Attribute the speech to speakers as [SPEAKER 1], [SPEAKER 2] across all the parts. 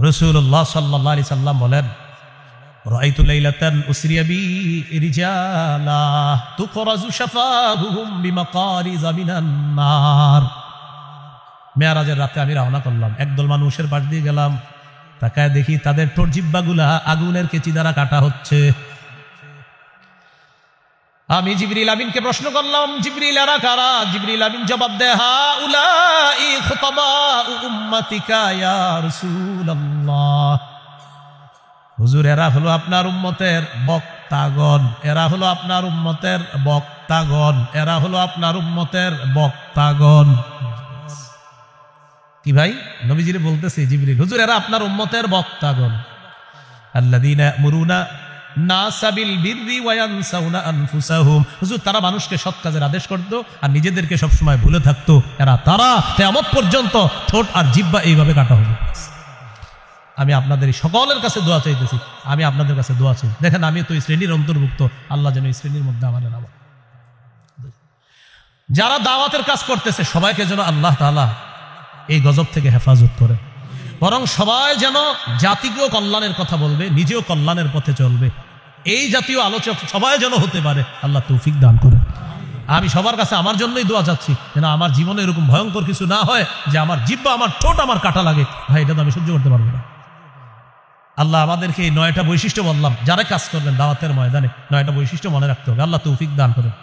[SPEAKER 1] রাসূলুল্লাহ সাল্লাল্লাহু আলাইহি সাল্লাম বলেন, রাআইতু লাইলাতান উসরিয়া বি রিজালা তুকরাজু শাফাহুম বিমাকারিযা মিনান নার। মেরাজের রাতে আমি রওনা করলাম, একদল মানুষের পাশ দিয়ে গেলাম, তাকায় দেখি তাদের ঠোঁট জিহ্বাগুলা আগুনের কেচি দ্বারা কাটা হচ্ছে। আমি জিবরিল আমিনকে প্রশ্ন করলাম, জিবরিল এরা কারা? জিবরিল আমিন জবাব দেয়, হাউলাই খুতাবাউ উম্মতিকা ইয়া রাসূলুল্লাহ। হুজুর, এরা হলো আপনার উম্মতের বক্তাগণ, এরা হলো আপনার উম্মতের বক্তাগণ, এরা হলো আপনার উম্মতের বক্তাগণ। কি ভাই, নবীজিরে বলতেছে জিবরিল, হুজুর এরা আপনার উম্মতের বক্তাগণ। আল্লাযীনা ইয়ামুরুনা নাসা বিল বিররি ওয়া ইয়ানসাউনা আনফুসাহুম। হুজুর, তারা মানুষকে সৎ কাজের আদেশ করত আর নিজেদেরকে সবসময় ভুলে থাকতো। এরা তারা কিয়ামত পর্যন্ত ঠোঁট আর জিহ্বা এইভাবে কাটা হবে। আমি আপনাদের সকলের কাছে দোয়া চাইতেছি, আমি আপনাদের কাছে দোয়া চাই। দেখেন, আমি তো এই শ্রেণীর অন্তর্ভুক্ত, আল্লাহ যেন এই শ্রেণীর মধ্যে আমাদের নাম। যারা দাওয়াতের কাজ করতেছে সবাইকে যেন আল্লাহ তাআলা এই গজব থেকে হেফাজত করে, বরং সবাই যেন জাতিকেও কল্যাণের কথা বলবে, নিজেও কল্যাণের পথে চলবে, এই জাতীয় আলোচক সবাই যেন হতে পারে। আল্লাহ তৌফিক দান করে। আমি সবার কাছে আমার জন্যই দোয়া চাচ্ছি, যেন আমার জীবনে এরকম ভয়ঙ্কর কিছু না হয় যে আমার জিহ্বা, আমার ঠোঁট আমার কাটা লাগে। ভাই, এটা তো আমি সহ্য করতে পারবো না। আল্লাহ আমাদেরকে এই 9টা বৈশিষ্ট্য বললাম, যারা কাজ করবেন দাওয়াতের ময়দানে 9টা বৈশিষ্ট্য মনে রাখতে হবে। আল্লাহ তৌফিক দান করেন।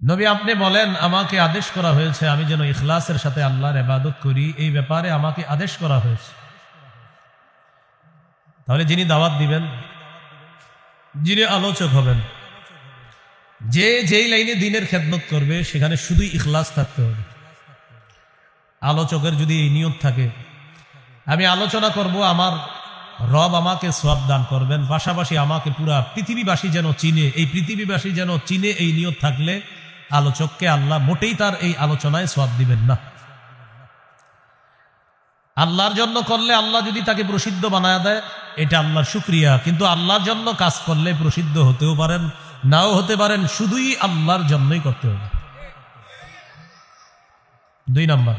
[SPEAKER 1] নবী, আপনি বলেন, আমাকে আদেশ করা হয়েছে আমি যেন ইখলাসের সাথে আল্লাহর ইবাদত করি, এই ব্যাপারে আমাকে আদেশ করা হয়েছে। তাহলে যিনি দাওয়াত দিবেন, যিনি আলোচক হবেন, যে যেই লাইনে দ্বীনের খেদমত করবে সেখানে শুধুই ইখলাস থাকতে হবে। আলোচকের যদি এই নিয়ত থাকে, আমি আলোচনা করব, আমার রব আমাকে সওয়াব দান করবেন, পাশাপাশি আমাকে পুরা পৃথিবীবাসী যেন চিনে, এই পৃথিবীবাসী যেন চিনে, এই নিয়ত থাকলে আলোচককে আল্লাহ মোটেই তার এই আলোচনায় সওয়াব দিবেন না। আল্লাহর জন্য করলে আল্লাহ যদি তাকে প্রসিদ্ধ বানায় দেয়, এটা আল্লাহর শুকরিয়া। কিন্তু আল্লাহর জন্য কাজ করলে প্রসিদ্ধ হতেও পারেন, নাও হতে পারেন, শুধুই আল্লাহর জন্যই করতে হবে। 2 নাম্বার,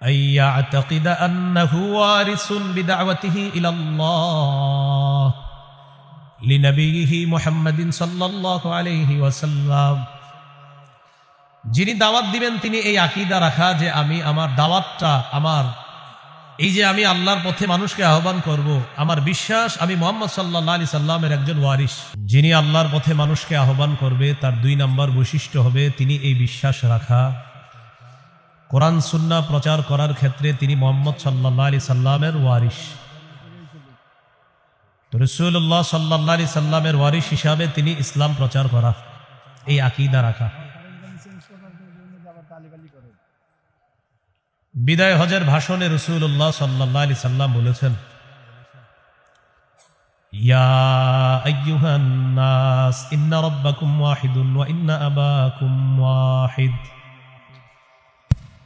[SPEAKER 1] আইয়াতাকিদা আন্নাহু ওয়ারিসুন বিদাওয়াতিহি ইলাল্লাহ লিনবিয়িহি মুহাম্মাদিন সাল্লাল্লাহু আলাইহি ওয়াসাল্লাম। যিনি দাওয়াত দিবেন তিনি এই আকীদা রাখা যে আমি আমার দাওয়াতটা, আমার এই যে আমি আল্লাহর পথে মানুষকে আহ্বান করব, আমার বিশ্বাস আমি মুহাম্মদ সাল্লাল্লাহু আলাইহি সাল্লামের একজন ওয়ারিস। যিনি আল্লাহর পথে মানুষকে আহ্বান করবে তার 2 নম্বর বৈশিষ্ট্য হবে তিনি এই বিশ্বাস রাখা, কোরআন সুন্নাহ প্রচার করার ক্ষেত্রে তিনি মুহাম্মদ সাল্লাল্লাহু আলাইহি সাল্লামের ওয়ারিস। তো রাসূলুল্লাহ সাল্লাল্লাহু আলাইহি সাল্লামের ওয়ারিস হিসাবে তিনি ইসলাম প্রচার করা, এই আকীদা রাখা। বিদায় হজের ভাষণে রাসূলুল্লাহ সাল্লাল্লাহু আলাইহি সাল্লাম বলেছেন, ইয়া আইয়ুহান নাস ইন্না রাব্বাকুম ওয়াহিদুন ওয়া ইন্না আবাকুম ওয়াহিদ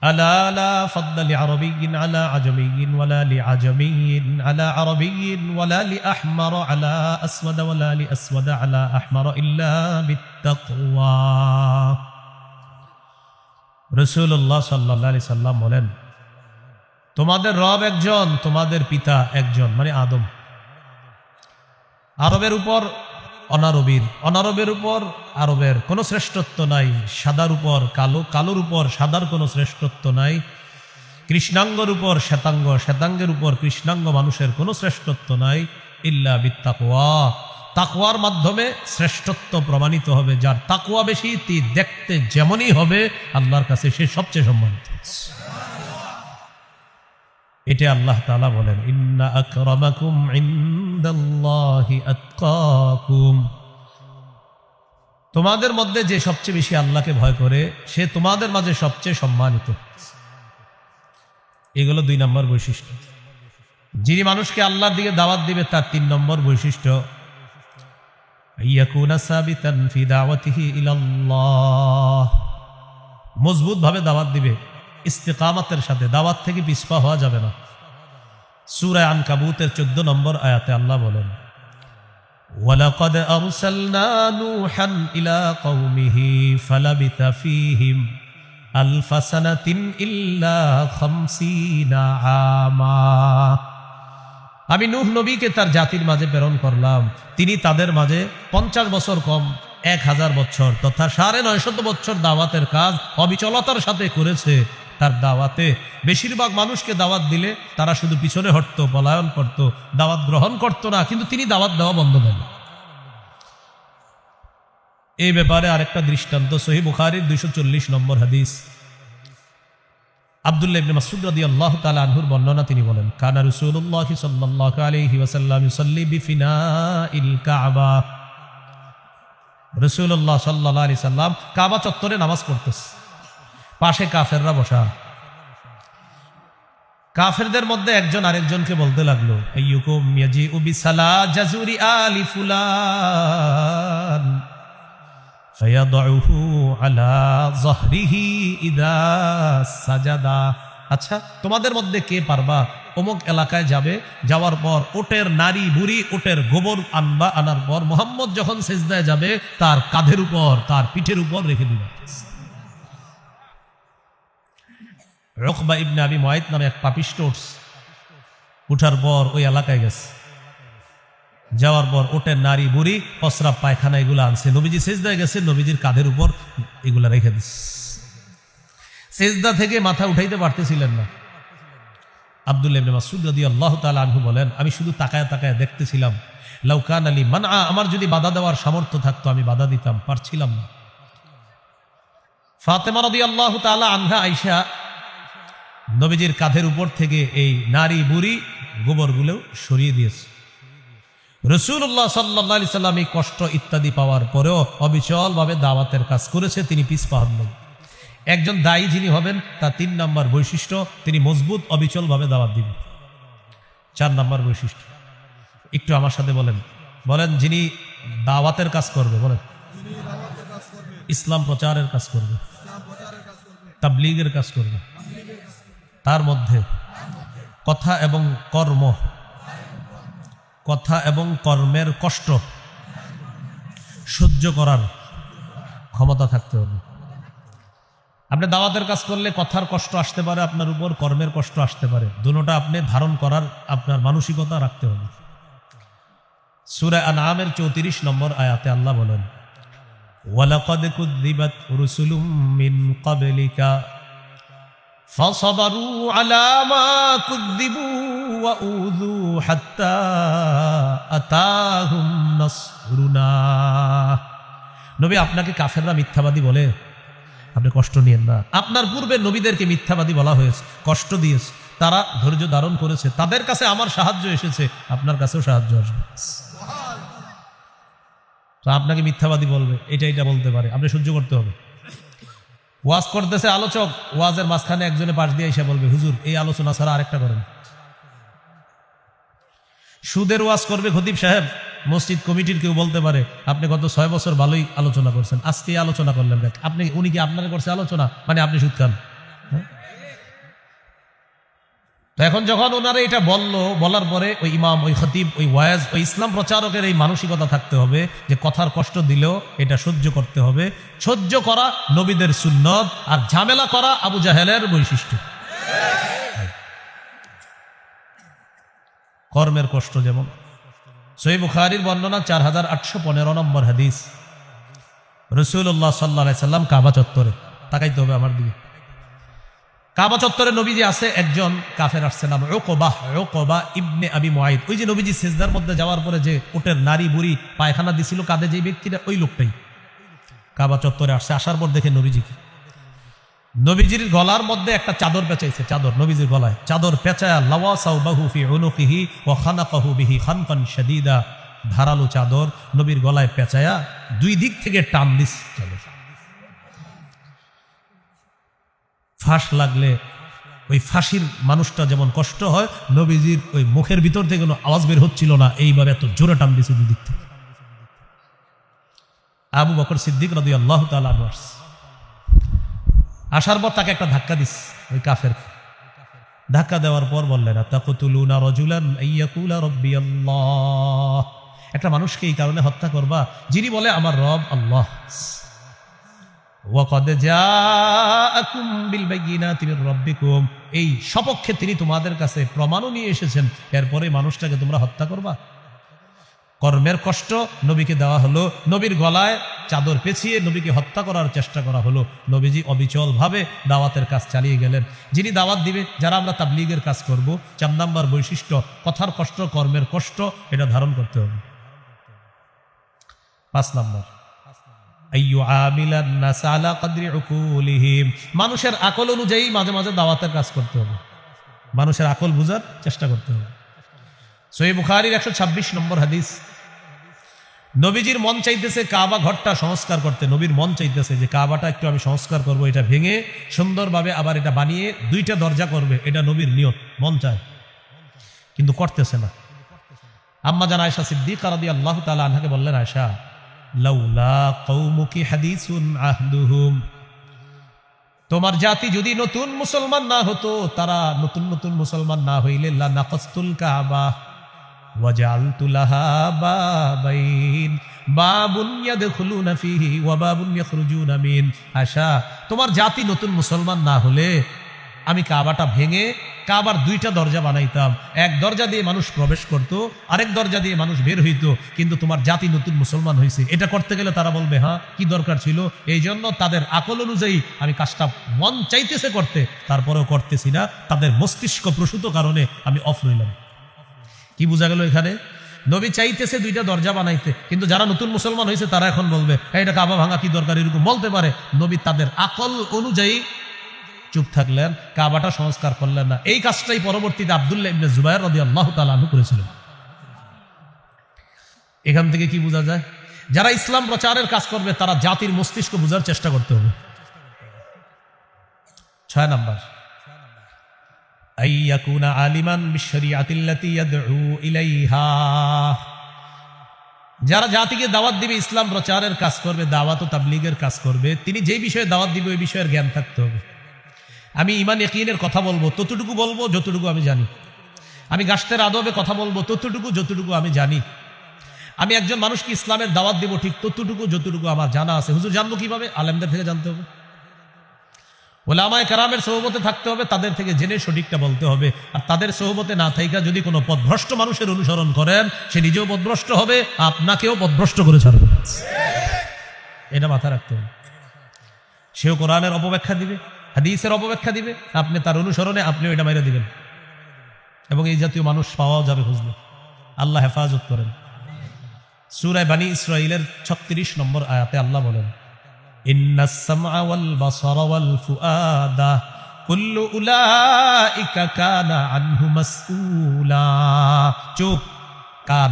[SPEAKER 1] আলা লা ফাদলা লিআরাবিয়্যিন আলা আজমিয়্যিন ওয়ালা লিআজমিয়্যিন আলা আরাবিয়্যিন ওয়ালা লিআহমার আলা আসওয়াদ ওয়ালা লিআসওয়াদ আলা আহমার ইল্লা বিত্তাকওয়া। রাসূলুল্লাহ সাল্লাল্লাহু আলাইহি সাল্লাম বলেন, তোমাদের রব একজন, তোমাদের পিতা একজন, মানে আদম। আরবের উপর অনারবীর, অনারবের উপর আরবের কোনো শ্রেষ্ঠত্ব নাই, সাদার উপর কালো, কালোর উপর সাদার কোনো শ্রেষ্ঠত্ব নাই, কৃষ্ণাঙ্গর উপর শ্বেতাঙ্গ, শ্বেতাঙ্গের উপর কৃষ্ণাঙ্গ মানুষের কোনো শ্রেষ্ঠত্ব নাই, ইল্লা বিত্তাকওয়া। তাকওয়ার মাধ্যমে শ্রেষ্ঠত্ব প্রমাণিত হবে। যার তাকওয়া বেশি তি দেখতে যেমনই হবে আল্লাহর কাছে সে সবচেয়ে সম্মানিত। এটা আল্লাহ তাআলা বলেন, ইন্না আকরামাকুম ইনদাল্লাহি আতকাকুম। তোমাদের মধ্যে যে সবচেয়ে বেশি আল্লাহকে ভয় করে সে তোমাদের মাঝে সবচেয়ে সম্মানিত। এগুলো 2 নম্বর বৈশিষ্ট্য। যিনি মানুষকে আল্লাহর দিকে দাওয়াত দিবে তার 3 নম্বর বৈশিষ্ট্য, ইয়াকুনা সাবিতান ফি দাওয়াতিহি ইলাল্লাহ। মজবুত ভাবে দাওয়াত দিবে, ইস্তিকামতের সাথে, দাওয়াত থেকে পিছপা হওয়া যাবে না। সূরা আনকাবুতের 14 নম্বর আয়াতে আল্লাহ বলেন, ওয়ালাকাদ আরসালনা নূহান ইলা কওমিহি ফালাবিথা ফীহিম আলফা সানাতিন ইল্লা 50 আমা। আমি নূহ নবীকে তার জাতির মাঝে প্রেরণ করলাম, তিনি তাদের মাঝে 50 বছর কম 1000 বছর তথা 950 বছর দাওয়াতের কাজ অবিচলতার সাথে করেছে। তার দাওয়াতে বেশিরভাগ মানুষকে দাওয়াত দিলে তারা শুধু পিছনে হটতো, পলায়ন করত, দাওয়াত গ্রহণ করতো না, কিন্তু তিনি দাওয়াত দেওয়া বন্ধ দেন। এই ব্যাপারে আরেকটা দৃষ্টান্ত সহিহ বুখারীর 240 নম্বর হাদিস, আব্দুল্লাহ ইবনে মাসউদ রাদিয়াল্লাহু তাআলা আনহুর বর্ণনা, তিনি বলেন কানা রাসূলুল্লাহ সাল্লাল্লাহু আলাইহি ওয়াসাল্লাম ইউসাল্লি বিফিনাইল কাবা। রাসূলুল্লাহ সাল্লাল্লাহু আলাইহি সাল্লাম কাবা চত্বরে নামাজ পড়তেছে, পাশে কাফেররা বসা। কাফেরদের মধ্যে একজন আরেকজনকে বলতে লাগলো, আইয়ুকুম ইয়াজিউ বিসালা জাজুরি আলি ফুলান ফায়াদউহু আলা যহরিহি ইযা সাজাদা। আচ্ছা, তোমাদের মধ্যে কে পারবা অমুক এলাকায় যাবে, যাওয়ার পর ওটের নারী বুড়ি ওটের গোবর আনবা, আনার পর মুহাম্মদ যখন সিজদায় যাবে তার কাঁধের উপর তার পিঠের উপর রেখে দিবা। উকবা ইবনে আবি মুআইত নামে এক পাপিষ্ট উঠার পর ওই এলাকায় গেছে, যাওয়ার পর ওটের নারী বুড়ি প্রস্রাব পায়খানা এগুলো আনছে, নবীজি সিজদায় গেছে, নবীজির কাঁধের উপর এগুলা রেখে দিচ্ছে। সিজদা থেকে মাথা উঠাইতে পারতেছিলেন না। আব্দুল্লাহ ইবনে মাসউদ রাদিয়াল্লাহু তাআলা আনহু বলেন, আমি শুধু তাকায় তাকায় দেখতেছিলাম। লাউ কানা লি মানআ, আমার যদি বাধা দেওয়ার সামর্থ্য থাকতো আমি বাধা দিতাম, পারছিলাম না। ফাতেমা রাদিয়াল্লাহু তাআলা আনহা আয়েশা নবীজির কাঁধের উপর থেকে এই নারী বুড়ি গোবরগুলো সরিয়ে দিয়েছে। রাসূলুল্লাহ সাল্লাল্লাহু আলাইহি সাল্লাম এই কষ্ট ইত্যাদি পাওয়ার পরেও অবিচলভাবে দাওয়াতের কাজ করেছে, তিনি পিছপা হননি। একজন দায়ী যিনি হবেন তার 3 নম্বর বৈশিষ্ট্য, তিনি মজবুত অবিচলভাবে দাওয়াত দিবেন। 4 নম্বর বৈশিষ্ট্য একটু আমার সাথে বলেন, বলেন যিনি দাওয়াতের কাজ করবে, বলেন ইসলাম প্রচারের কাজ করবে, তাবলীগের কাজ করবে, তার মধ্যে কথা এবং কর্মের কষ্ট সহ্য করার ক্ষমতা থাকতে হবে। আপনি দাওয়াতের কাজ করলে কথার কষ্ট আসতে পারে আপনার উপর, কর্মের কষ্ট আসতে পারে, দুটোটা আপনি ধারণ করার আপনার মানসিকতা রাখতে হবে। সূরা আনআমের 34 নম্বর আয়াতে আল্লাহ বলেন, ওয়ালাকাদ কুযযিবাত রুসুলুম মিন ক্বাবলিকা ফাসাবারু আলা মা কুযযিবু ওয়া উযু হাত্তা আতাহুম নাসরুনা। নবী, আপনাকে কাফেররা মিথ্যাবাদী বলে, আপনি কষ্ট নিয়েন না। আপনার পূর্বে নবীদেরকে মিথ্যাবাদী বলা হয়েছে, কষ্ট দিয়েছে, তারা ধৈর্য ধারণ করেছে, তাদের কাছে আমার সাহায্য এসেছে, আপনার কাছেও সাহায্য আসবে। তো আপনাকে মিথ্যাবাদী বলবে, এটা বলতে পারে, আপনি সহ্য করতে হবে। ওয়াজ করতেছে আলোচক, ওয়াজের মাঝখানে একজনে পাশ দিয়ে এসে বলবে, হুজুর এই আলোচনা ছাড়া আরেকটা করেন। সুদের ওয়াজ করবে খতিব সাহেব, মসজিদ কমিটির কেউ বলতে পারে, আপনি গত 6 বছর ভালোই আলোচনা করছেন, আজকে আলোচনা করলেন, উনি কি আপনার করছে আলোচনা, মানে আপনি সুদ খান। তো এখন যখন ওনারা এটা বলার পরে ওই ইমাম, ওই খতিব, ওই ওয়াজ, ওই ইসলাম প্রচারকের এই মানসিকতা থাকতে হবে যে কথার কষ্ট দিলেও এটা সহ্য করতে হবে। সহ্য করা নবীদের সুন্নত, আর ঝামেলা করা আবু জাহেলের বৈশিষ্ট্য। কর্মের কষ্ট যেমন সহিহ বুখারীর বর্ণনা 4815 নম্বর হাদিস, রাসূলুল্লাহ সাল্লাল্লাহু আলাইহি সাল্লাম কাবা চত্বরে, তাকাইতে হবে আমার দিকে, কাবা চত্বরে নবীজি আছে, একজন কাফের আসছে, নাম উকবা ইবনে আবি মুআইত। ওই যে নবীজি সিজদার মধ্যে যাওয়ার পরে যে ওটের নারী বুড়ি পায়খানা দিছিল কাঁধে, যে ব্যক্তিটা, ওই লোকটাই কাবা চত্বরে আসছে। আসার পর দেখে নবীজির গলার মধ্যে একটা চাদর পেঁচাইছে, চাদর নবীজির গলায় চাদর পেঁচায়া, লাওয়াসাউবাহু ফি উনুকিহি ওয়া খানাকাহু বিহি খানকান শাদীদা, ধারালো চাদর নবীর গলায় পেঁচায়া 2 দিক থেকে টান দিস চাদর। ফাঁস লাগলে ওই ফাঁসির মানুষটা যেমন কষ্ট হয়, নবীজির ওই মুখের ভিতর থেকে কোনো আওয়াজ বের হচ্ছিল না, এইভাবে এত জোরে টান দিছে 2 দিক থেকে। আবু বকর সিদ্দিক রাদিয়াল্লাহু তাআলা আনহু আসার পর তাকে একটা ধাক্কা দিস, ওই কাফের ধাক্কা দেওয়ার পর বললেন, আতাকতুলুনা রাজুলান আইয়াকুলা রাব্বি আল্লাহ, একটা মানুষকে এই কারণে হত্যা করবা যিনি বলে আমার রব আল্লাহ। ওয়াকাদ জাআকুম বিল বাইয়িনাতি মির রাব্বিকুম, এই সপক্ষে তিনি তোমাদের কাছে প্রমাণও নিয়ে এসেছেন, এরপরে মানুষটাকে তোমরা হত্যা করবা? কর্মের কষ্ট নবীকে দেওয়া হলো, নবীর গলায় চাদর পেঁচিয়ে নবীকে হত্যা করার চেষ্টা করা হলো। নবীজি অবিচলভাবে দাওয়াতের কাজ চালিয়ে গেলেন। যিনি দাওয়াত দিবে, যারা আমরা তাবলীগের কাজ করব, 4 নাম্বার বৈশিষ্ট্য কথার কষ্ট, কর্মের কষ্ট, এটা ধারণ করতে হবে। 5 নাম্বার, মানুষের আকল অনুযায়ী মাঝে মাঝে দাওয়াতের কাজ করতে হবে, মানুষের আকল বুঝার চেষ্টা করতে হবে। সহিহ বুখারীর 126 নম্বর হাদিস, নবীজির মন চাইতেছে কাবা ঘরটা সংস্কার করতে, নবীর মন চাইতেছে যে কাবাটা একটু আমি সংস্কার করব, এটা ভেঙে সুন্দরভাবে আবার এটা বানিয়ে 2টা দরজা করবে, এটা নবীর নিয়ত, মন চায়, কিন্তু করতেছে না। আম্মা জান আয়েশা সিদ্দিকা রাদিয়াল্লাহু তাআলা আনহাকে বললেন, আয়েশা, লাউলা কওমুকি হাদিসুন আহদুহুম, তোমার জাতি যদি নতুন মুসলমান না হতো, তারা নতুন নতুন মুসলমান না হইলে লা নাকাসতুল কাবা ওয়াজআলতু লাহা বাবাইন, বাবুন ইয়াদখুলুনা ফীহি ওয়া বাবুন ইয়াখরুজুনা মিন। আশা, তোমার জাতি নতুন মুসলমান না হলে আমি কাবাটা ভেঙে কাবার 2টা দরজা বানাইতাম, এক দরজা দিয়ে মানুষ প্রবেশ করত, আরেক দরজা দিয়ে মানুষ বের হইতো। কিন্তু তোমার জাতি নতুন মুসলমান হয়েছে, এটা করতে গেলে তারা বলবে হ্যাঁ কি দরকার ছিল, এই জন্য তাদের আকল অনুযায়ী আমি কাজটা মন চাইতেছে করতে, তারপরেও করতেছি না, তাদের মস্তিষ্ক প্রসূত কারণে আমি অফ রইলাম। কি বোঝা গেল এখানে? নবী চাইতেছে 2টা দরজা বানাইতে, কিন্তু যারা নতুন মুসলমান হয়েছে তারা এখন বলবে এটা কাবা ভাঙা কি দরকার, এরকম বলতে পারে। নবী তাদের আকল অনুযায়ী চুপ থাকলেন, কাবাটা সংস্কার করলেন না। এই কাজটাই পরবর্তীতে আব্দুল্লাহ ইবনে জুবায়ের রাদিয়াল্লাহু তাআলা আনহু করেছিলেন। এখান থেকে কি বোঝা যায়? যারা ইসলাম প্রচারের কাজ করবে তারা জাতির মস্তিষ্ক বোঝার চেষ্টা করতে হবে। 6 নাম্বার, আইয়াকুনা আলিমান বিশরিয়াতিল্লাতী ইয়াদউ ইলাইহা, যারা জাতিকে দাওয়াত দিবে, ইসলাম প্রচারের কাজ করবে, দাওয়াত ও তাবলীগের কাজ করবে, তিনি যে বিষয়ে দাওয়াত দিবে ওই বিষয়ের জ্ঞান থাকতে হবে। আমি ঈমান ইয়াকিনের কথা বলবো ততটুকু বলবো যতটুকু আমি জানি, আমি গাশতের আদবে কথা বলবো ততটুকু যতটুকু আমি জানি, আমি একজন মানুষকে ইসলামের দাওয়াত দিব ঠিক ততটুকু যতটুকু আমার জানা আছে। হুজুর জানবো কিভাবে? আলেমদের থেকে জানতে হবে, উলামায়ে কেরামের সোহবতে থাকতে হবে, তাদের থেকে জেনে সঠিকটা বলতে হবে। আর তাদের সোহবতে না থাইকা যদি কোনো পথভ্রষ্ট মানুষের অনুসরণ করেন, সে নিজেও পথভ্রষ্ট হবে, আপনাকেও পথভ্রষ্ট করে ছাড়বে, এটা মাথায় রাখতে হবে। সেও কোরআনের অপব্যাখ্যা দিবে, হাদিসের অপব্যাখ্যা দিবে, আপনি তার অনুসরণে আপনি ওইটা মাইরা দিবেন, এবং এই জাতীয় মানুষ পাওয়াও যাবে খুঁজলে। আল্লাহ হেফাজত করেন। সূরা বানী ইসরাঈলের 36 নম্বর আয়াতে আল্লাহ বলেন, ইন্নাস সামআ ওয়াল বাসারা ওয়াল ফুআদা কুল্লু উলাইকা কানা আনহু মাসউলা, চোখ, কান,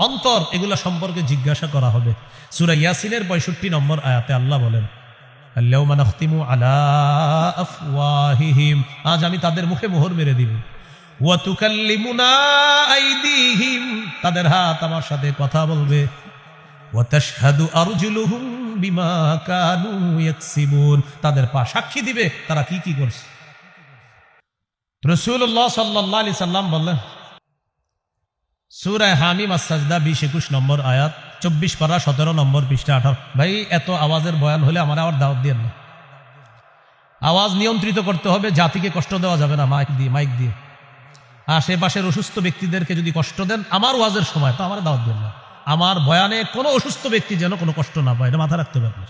[SPEAKER 1] অন্তর, এগুলা সম্পর্কে জিজ্ঞাসা করা হবে। সূরা ইয়াসিনের 65 নম্বর আয়াতে আল্লাহ বলেন, আল-ইয়াওমা নাখতিমু আলা আফওয়াহিহিম, আজ আমি তাদের মুখে মোহর মেরে দিব। ওয়া তুকাল্লিমুনা আইদিহিম, তাদের হাত আমার সাথে কথা বলবে। ওয়া তাশহাদু আরজুলুহুম বিমা কানু ইয়াকসিবুন, তাদের পা সাক্ষী দিবে তারা কি কি করছে। রাসূলুল্লাহ সাল্লাল্লাহু আলাইহি সাল্লাম বললেন, সূরা হামিম আস-সাজদা 20-21 নম্বর আয়াত, 24 পারা 17 নম্বর পৃষ্ঠা 18। ভাই এত আওয়াজের বয়ান হলে আমার আবার দাওয়াত দিয়েন না, আওয়াজ নিয়ন্ত্রিত করতে হবে, জাতিকে কষ্ট দেওয়া যাবে না মাইক দিয়ে। আশেপাশের অসুস্থ ব্যক্তিদেরকে যদি কষ্ট দেন আমার ওয়াজের সময়, তো আমার দাওয়াত দেন না। আমার বয়ানে কোনো অসুস্থ ব্যক্তি যেন কোনো কষ্ট না পায়, এটা মাথা রাখতে হবে আপনার।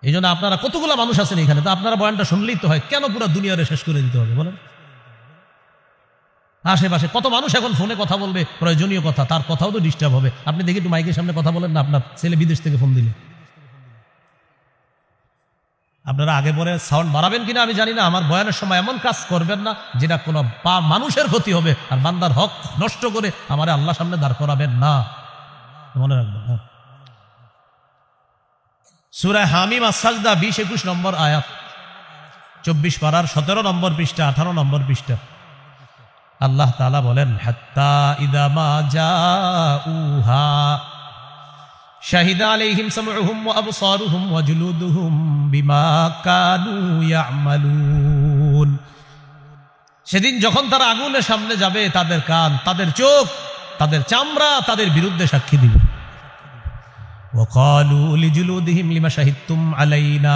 [SPEAKER 1] এই জন্য আপনারা কতগুলো মানুষ আছেন এখানে, তো আপনারা বয়ানটা শুনলেই তো হয়, কেন পুরো দুনিয়ারে শেষ করে দিতে হবে বলেন? আশেপাশে কত মানুষ এখন ফোনে কথা বলবে, প্রয়োজনীয় কথা, তার কথাও তো ডিস্টার্ব হবে। আপনি দেখি একটু মাইকের সামনে কথা বলেন না, আপনার ছেলে বিদেশ থেকে ফোন দিলে। আপনারা আগে পরে সাউন্ড বাড়াবেন কিনা আমি জানি না, আমার বয়ানের সময় এমন কাজ করবেন না যেটা কোনো মানুষের ক্ষতি হবে, আর বান্দার হক নষ্ট করে আমার আল্লাহর সামনে দাঁড় করাবেন না, মনে রাখবেন। সূরা হামিম আস-সাজদা 20-21 নম্বর আয়াত, 24 পারার 17 নম্বর পৃষ্ঠা 18 নম্বর পৃষ্ঠা। আল্লাহ তাআলা বলেন, হাত্তা ইযা মা জাউহা শাহিদা আলাইহিম সামউহুম ওয়া আবসারুহুম ওয়া জুলুদুহুম বিমা কানু ইয়ামালুন, সেদিন যখন তারা আগুনের সামনে যাবে, তাদের কান, তাদের চোখ, তাদের চামড়া তাদের বিরুদ্ধে সাক্ষী দিবে। ওয়াকালু লিজুলুদিহিম লিমা শাহিদতুম আলাইনা,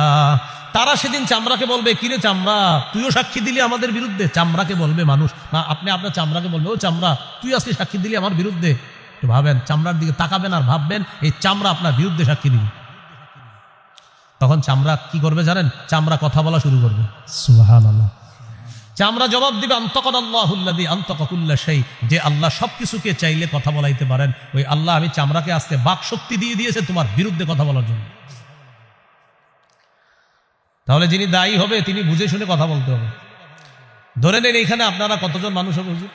[SPEAKER 1] তারা সেদিন চামড়াকে বলবে, কিরে চামড়া তুইও সাক্ষী দিলি আমাদের বিরুদ্ধে। চামড়াকে বলবে মানুষ, না আপনি আপনার চামড়াকে বলবে, ও চামড়া তুই আজকে সাক্ষী দিলি আমার বিরুদ্ধে। একটু ভাবেন, চামড়ার দিকে তাকাবেন আর ভাববেন এই চামড়া আপনার বিরুদ্ধে সাক্ষী দিবে। তখন চামড়া কি করবে জানেন? চামড়া কথা বলা শুরু করবে। সুবহানাল্লাহ। চামড়া জবাব দিবে, আনতাকাল্লাহুল্লাযী আনতাকা কুল্লা শাই, যে আল্লাহ সবকিছুকে চাইলে কথা বলাইতে পারেন, ওই আল্লাহ আমি চামড়াকে আজকে বাক শক্তি দিয়ে দিয়েছে তোমার বিরুদ্ধে কথা বলার জন্য। তাহলে যিনি দায়ী হবে তিনি বুঝে শুনে কথা বলতে হবে। ধরে নেন এইখানে আপনারা কতজন মানুষ হবে হুজুর?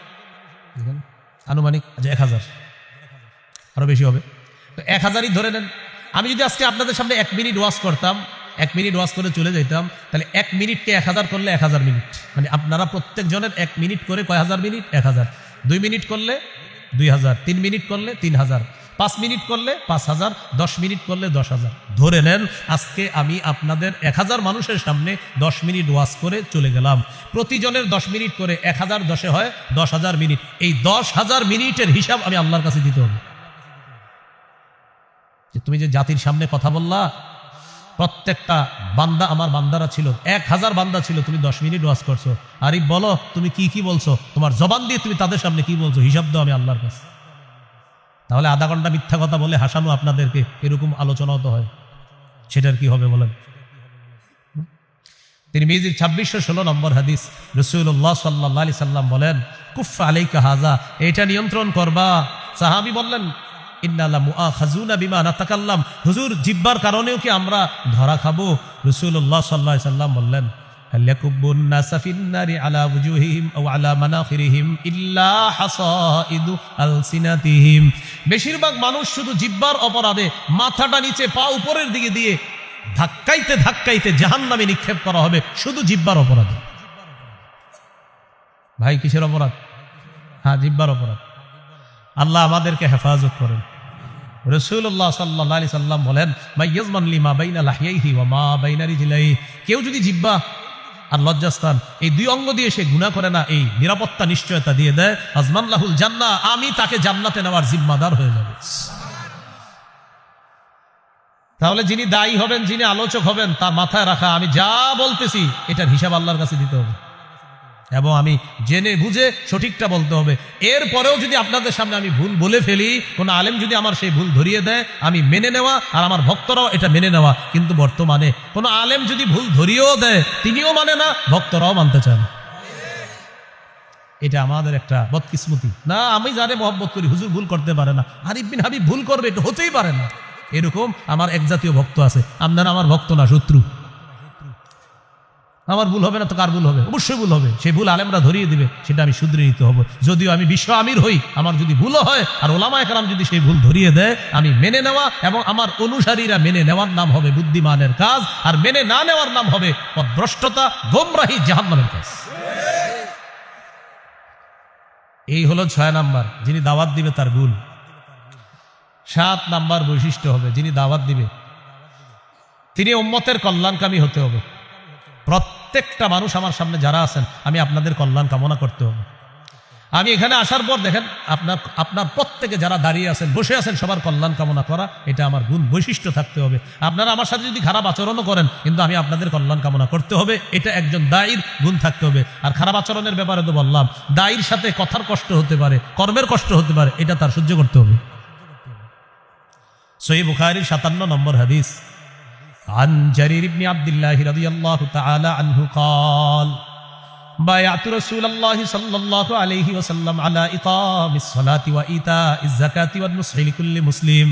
[SPEAKER 1] আনুমানিক 1000, আরো বেশি হবে। তো 1000ই ধরে নেন। আমি যদি আজকে আপনাদের সামনে 1 মিনিট ওয়াজ করতাম, 1 মিনিট ওয়াজ করে চলে যেতাম, তাহলে 1 মিনিটকে 1000 করলে 1000 মিনিট, মানে আপনারা প্রত্যেক জনের 1 মিনিট করে কয় হাজার মিনিট? 1000। 2 মিনিট করলে 2000, 3 মিনিট করলে 3000, 5 মিনিট করলে 5000, 10 মিনিট করলে 10,000। ধরে নেন আজকে আমি আপনাদের 1000 মানুষের সামনে 10 মিনিট ওয়াজ করে চলে গেলাম। প্রতিজনের 10 মিনিট করে 1000 10-এ হয় 10,000 মিনিট। এই 10,000 মিনিটের হিসাব আমি আল্লাহর কাছে দিতে হবে। যে তুমি যে জাতির সামনে কথা বললা, প্রত্যেকটা বান্দা আমার বান্দারা ছিল, 1000 বান্দা ছিল, তুমি 10 মিনিট ওয়াজ করছো। আরে বলো তুমি কি কি বলছো, তোমার জবান দিয়ে তুমি তাদের সামনে কি বলছো, হিসাব দাও আমি আল্লাহর কাছে। তাহলে আধা ঘন্টা মিথ্যা কথা বলে হাসানো আপনাদেরকে, এরকম আলোচনাও তো হয়, সেটার কি হবে বলেন? তিরমিজির 2616 নম্বর হাদিস, রাসূলুল্লাহ সাল্লাল্লাহু আলাইহি সাল্লাম বলেন, কুফা আলাইকা হাযা, এটা নিয়ন্ত্রণ করবা। সাহাবী বললেন, ইন্না লা মুআখাযুনা বিমা নাতাকাল্লাম, হুজুর জিহ্বার কারণেও কি আমরা ধরা খাবো? রাসূলুল্লাহ সাল্লাল্লাহু আলাইহি সাল্লাম বললেন, হাল ইয়াকুবুন নাসা ফিন-নারি আলা ওয়ুজুহিহিম আও আলা মানাখিরিহিম ইল্লা হাসাইদু আলসিনাতিহিম, বেশিরভাগ মানুষ শুধু জিহ্বার অপরাধে মাথাটা নিচে পা উপরের দিকে দিয়ে ধাক্কাইতে ধাক্কাইতে জাহান্নামে নিক্ষেপ করা হবে, শুধু জিহ্বার অপরাধে। ভাই কিসের অপরাধ? হ্যাঁ, জিহ্বার অপরাধ। আল্লাহ আমাদেরকে হেফাজত করেন। রাসূলুল্লাহ সাল্লাল্লাহু আলাইহি সাল্লাম বলেন, মাইয়াজমান লিমা বাইনা লাহইহি ওয়া মা বাইনা রিজলাইহি, কেউ যদি জিহ্বা আর লজ্জাস্থান এই 2 অঙ্গ দিয়ে সে গুনাহ করে না, এই নিরাপত্তা নিশ্চয়তা দিয়ে দেয়, আজমান লাহুল জান্নাহ, আমি তাকে জান্নাতে নেওয়ার জিম্মাদার হয়ে যাব। তাহলে যিনি দায়ী হবেন, যিনি আলোচক হবেন, তার মাথায় রাখা আমি যা বলতেছি এটার হিসাব আল্লাহর কাছে দিতে হবে, এবং আমি জেনে বুঝে সঠিকটা বলতে হবে। এরপরেও যদি আপনাদের সামনে আমি ভুল বলে ফেলি, কোনো আলেম যদি আমার সেই ভুল ধরিয়ে দেয়, আমি মেনে নেওয়া আর আমার ভক্তরাও এটা মেনে নেওয়া। কিন্তু বর্তমানে কোনো আলেম যদি ভুল ধরিয়েও দেয়, তিনিও মানে না, ভক্তরাও মানতে চায় না। এটা আমাদের একটা বদকিসমতি। না, আমি যারে মহব্বত করি, হুজুর ভুল করতে পারে না, আরিফ বিন হাবিব ভুল করবে, এটা হতেই পারে না। এরকম আমার এক জাতীয় ভক্ত আছে, আপনারা আমার ভক্ত না, শত্রু। আমার ভুল হবে না তো কার ভুল হবে? অবশ্যই ভুল হবে। সেই ভুল আলেমরা ধরিয়ে দিবে, সেটা আমি শুধরে নিতে হবে। যদিও আমি বিশ্ব আমির হই, আমার যদি ভুলও হয় আর ওলামায়ে কেরাম যদি সেই ভুল ধরিয়ে দেয়, আমি মেনে নেওয়া এবং আমার অনুসারীরা মেনে নেওয়ার নাম হবে বুদ্ধিমানের কাজ, আর মেনে না নেওয়ার নাম হবে পথভ্রষ্টতা, গোমরাহি, জাহান্নামের কাজ। এই হলো 6 নাম্বার, যিনি দাওয়াত দিবে তার গুণ। 7 নাম্বার বৈশিষ্ট্য হবে, যিনি দাওয়াত দিবে তিনি উম্মতের কল্যাণকামী হতে হবে। প্রত্যেকটা মানুষ আমার সামনে যারা আছেন, আমি আপনাদের কল্যাণ কামনা করতে হবে। আমি এখানে আসার পর দেখেন আপনার প্রত্যেকে যারা দাঁড়িয়ে আছেন, বসে আছেন, সবার কল্যাণ কামনা করা, এটা আমার গুণ, বৈশিষ্ট্য থাকতে হবে। আপনারা আমার সাথে যদি খারাপ আচরণও করেন, কিন্তু আমি আপনাদের কল্যাণ কামনা করতে হবে, এটা একজন দায়ীর গুণ থাকতে হবে। আর খারাপ আচরণের ব্যাপারে তো বললাম, দায়ীর সাথে কথার কষ্ট হতে পারে, কর্মের কষ্ট হতে পারে, এটা তার সহ্য করতে হবে। সহিহ বুখারীর 57 নম্বর হাদিস, عن جرير بن عبد الله رضي الله تعالى عنه قال بايعت رسول الله صلى الله عليه وسلم على إقام الصلاة وإيتاء الزكاة والنصح لكل مسلم।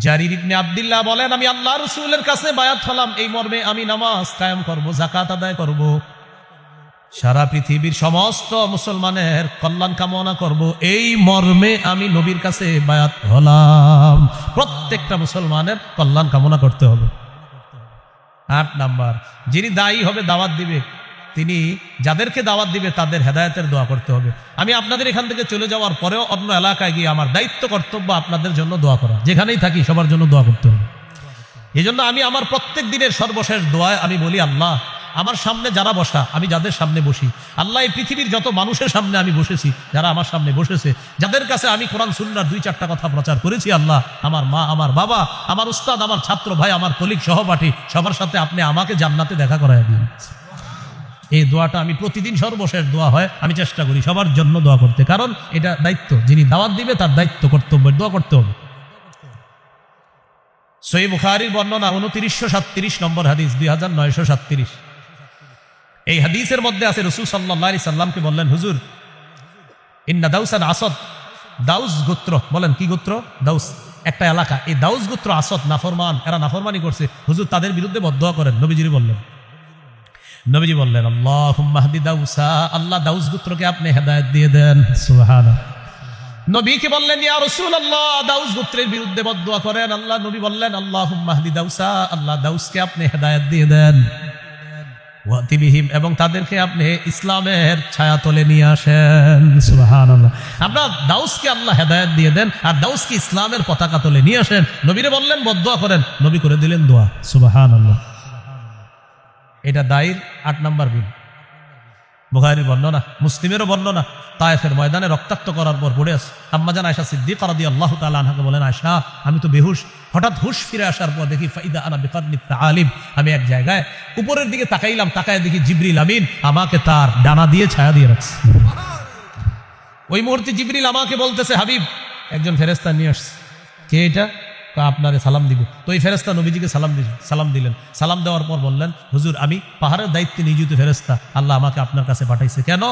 [SPEAKER 1] জারির ইবনে আব্দুল্লাহ বলেন, আমি আল্লাহ রাসূলের কাছে বায়াত হলাম এই মর্মে, আমি নামাজ কায়েম করব, যাকাত আদায় করব, সারা পৃথিবীর সমস্ত মুসলমানের কল্যাণ কামনা করব, এই মর্মে আমি নবীর কাছে বায়াত হলাম। প্রত্যেকটা মুসলমানের কল্যাণ কামনা করতে হবে। 8 নাম্বার, যিনি দায়ী হবে, দাওয়াত দিবে, তিনি যাদেরকে দাওয়াত দিবে তাদের হেদায়েতের দোয়া করতে হবে। আমি আপনাদের এখান থেকে চলে যাওয়ার পরেও অন্য এলাকায় গিয়ে আমার দায়িত্ব কর্তব্য আপনাদের জন্য দোয়া করা, যেখানেই থাকি সবার জন্য দোয়া করতে হবে। এই জন্য আমি আমার প্রত্যেক দিনের সর্বশেষ দোয়ায় আমি বলি, আল্লাহ আমার সামনে যারা বসা, আমি যাদের সামনে বসি, আল্লাহ এই পৃথিবীর যত মানুষের সামনে আমি বসেছি, যারা আমার সামনে বসেছে, যাদের কাছে আমি কোরআন সুন্নাহর 2-4টা কথা প্রচার করেছি, আল্লাহ আমার মা, আমার বাবা, আমার উস্তাদ, আমার ছাত্র ভাই, আমার কলিগ সহপাঠী, সবার সাথে আপনি আমাকে জান্নাতে দেখা করায় দিন। এই দোয়াটা আমি প্রতিদিন সর্বশেষ দোয়া হয়, আমি চেষ্টা করি সবার জন্য দোয়া করতে, কারণ এটা দায়িত্ব, যিনি দাওয়াত দিবে তার দায়িত্ব, কর্তব্য, দোয়া করতে হবে। সহিহ বুখারীর বর্ণনা 2937 নম্বর হাদিস, 2937। এই হাদিসের মধ্যে আছে রাসূল সাল্লাল্লাহু আলাইহি সাল্লামকে বললেন, হুজুর ইন্না দাউসান আসদ, দাউস গোত্র, বলেন কি গোত্র? দাউস একটা এলাকা, এই দাউস গোত্র আসদ নাফরমান, এরা নাফরমানি করছে, হুজুর তাদের বিরুদ্ধে বদদোয়া করেন। নবীজি বললেন আল্লাহুম্মা হদি দাউসা, আল্লাহ দাউস গোত্রকে আপনি হেদায়েত দিয়ে দেন। সুবহানাল্লাহ। নবীকে বললেন ইয়া রাসূলুল্লাহ, দাউস গোত্রের বিরুদ্ধে বদদোয়া করেন। আল্লাহ নবী বললেন আল্লাহুম্মা হদি দাউসা, আল্লাহ দাউসকে আপনি হেদায়েত দিয়ে দেন। ওয়াতি বিহিম, এবং তাদেরকে আপনি ইসলামের ছায়াতলে নিয়ে আসেন। সুবহানাল্লাহ। আপনার দাউসকে আল্লাহ হেদায়েত দিয়ে দেন আর দাউসকে ইসলামের পতাকা তলে নিয়ে আসেন। নবীরে বললেন বদদোয়া করেন, নবী করে দিলেন দোয়া। সুবহানাল্লাহ। এটা দায়ের 8 নম্বর বিল। বুখারীর বর্ণনা, মুসলিমেরও বর্ণনা, তায়েফের ময়দানে রক্তাক্ত করার পর পড়ে আছে আম্মাজান আয়েশা সিদ্দিকা রাদিয়াল্লাহু তাআলা আনহাকে বলেন, আয়েশা আমি তো বেহুশ, হঠাৎ হুশ ফিরে আসার পর দেখি ফাইদা আনা বিকারনি তাআলিম, আমি এক জায়গায় উপরের দিকে তাকাইলাম, তাকায় দেখি জিবরিল আমিন আমাকে তার ডানা দিয়ে ছায়া দিয়ে রাখছে। ওই মুহূর্তে জিবরিল আমাকে বলতেছে, হাবিব একজন ফেরেশতা নিয়ে আসছে। কে এটা? আপনারে সালাম দিব। তো এই ফেরেশতা নবীজিকে সালাম দিলেন। সালাম দেওয়ার পর বললেন, হুজুর আমি পাহাড়ের দায়িত্বে নিয়োজিত ফেরেশতা, আল্লাহ আমাকে আপনার কাছে পাঠাইছে। কেন?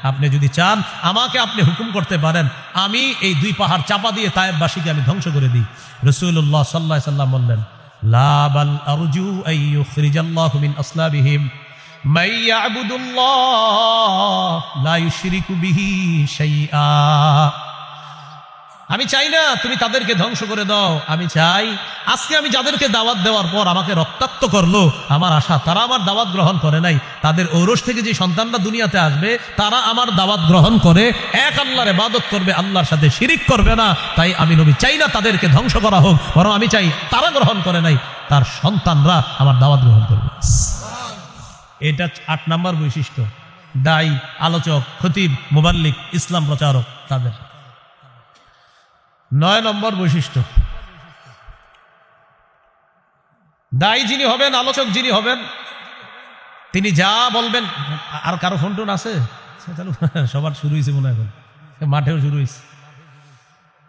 [SPEAKER 1] আপনি যদি চান আমাকে আপনি হুকুম করতে পারেন, আমি এই 2 পাহাড় চাপা দিয়ে তায়েফবাসীকে আমি ধ্বংস করে দিই। রাসূলুল্লাহ সাল্লাল্লাহু আলাইহি সাল্লাম বললেন, লা বাল আরজু আন ইউখরিজাল্লাহু মিন আসলাবিহিম মান ইয়াবুদুল্লাহ লা ইউশরিকু বিহি শাইআ। আমি চাই না তুমি তাদেরকে ধ্বংস করে দাও, আমি চাই আজকে আমি যাদেরকে দাওয়াত দেওয়ার পর আমাকে রক্তাক্ত করলো, আমার আশা তারা আমার দাওয়াত গ্রহণ করে নাই, তাদের ঔরস থেকে যে সন্তানরা দুনিয়াতে আসবে তারা আমার দাওয়াত গ্রহণ করে এক আল্লাহর ইবাদত করবে, আল্লাহর সাথে শিরিক করবে না। তাই আমি নবী চাই না তাদেরকে ধ্বংস করা হোক, বরং আমি চাই তারা গ্রহণ করে নাই তার সন্তানরা আমার দাওয়াত গ্রহণ করবে। এটা 8 নম্বর বৈশিষ্ট্য দায়ী, আলোচক, খতিব, মুবাল্লিগ, ইসলাম প্রচারক তাদের। 9 নম্বর বৈশিষ্ট্য, দায়ী যিনি হবেন, আলোচক যিনি হবেন, তিনি যা বলবেন। আর কারো ফোন টোন আছে? সবার শুরু হয়েছে মনে হয়, এখন মাঠেও শুরু হয়েছে।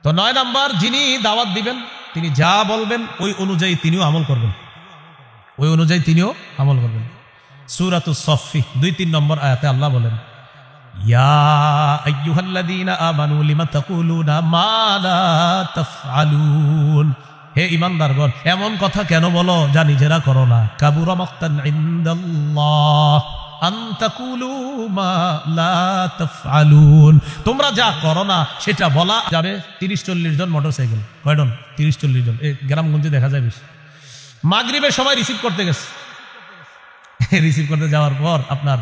[SPEAKER 1] তো 9 নম্বর, যিনি দাওয়াত দিবেন তিনি যা বলবেন ওই অনুযায়ী তিনিও আমল করবেন, সূরাতুস সফফি 2-3 নম্বর আয়াতে আল্লাহ বলেন, ইয়া আইয়ুহাল্লাযীনা আমানু লিমা তাকুলুনা মা লা তাফআলুন, হে ঈমানদারগণ এমন কথা কেন বলো যা নিজেরা করো না। কাবুরা মাকতান ইনদাল্লাহ আন তাকুলু মা লা তাফআলুন, তোমরা যা করো না সেটা বলা যাবে। 30-40 জন মোটরসাইকেল, কয়জন? 30-40 জন, এই গ্রামগঞ্জে দেখা যায় বেশি। মাগরিবের সময় রিসিভ করতে গেছে, রিসিভ করতে যাওয়ার পর আপনার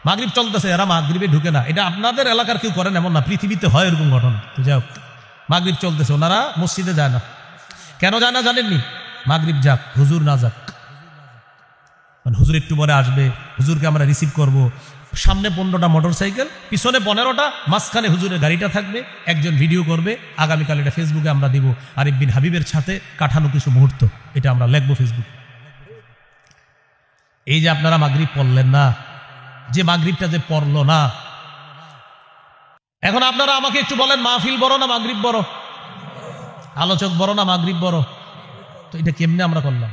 [SPEAKER 1] মাগরিব চলতেছে, এরা মাগরিবে ঢুকে না। এটা আপনাদের এলাকার কেউ করেন এমন না, পৃথিবীতে হয় এরকম ঘটনা। তো যাই হোক, মাগরিব চলতেছে, ওনারা মসজিদে যায় না। কেন যায় না জানেননি? মাগরিব যাক, হুজুর না যাক, হুজুর একটু পরে আসবে, হুজুরকে আমরা রিসিভ করব। সামনে 15টা মোটরসাইকেল, পিছনে 15টা, মাঝখানে হুজুরের গাড়িটা থাকবে, একজন ভিডিও করবে। আগামীকাল এটা ফেসবুকে আমরা দিব, আরিফ বিন হাবিবের সাথে কাটানো কিছু মুহূর্ত, এটা আমরা লিখবো ফেসবুক। এই যে আপনারা মাগরিব পড়লেন না, যে মাগরিবটা যে পড়লো না, এখন আপনারা আমাকে একটু বলেন, মাহফিল বড় না মাগরিব বড়? আলোচক বড় না মাগরিব বড়? তো এটা কেমনে আমরা করলাম?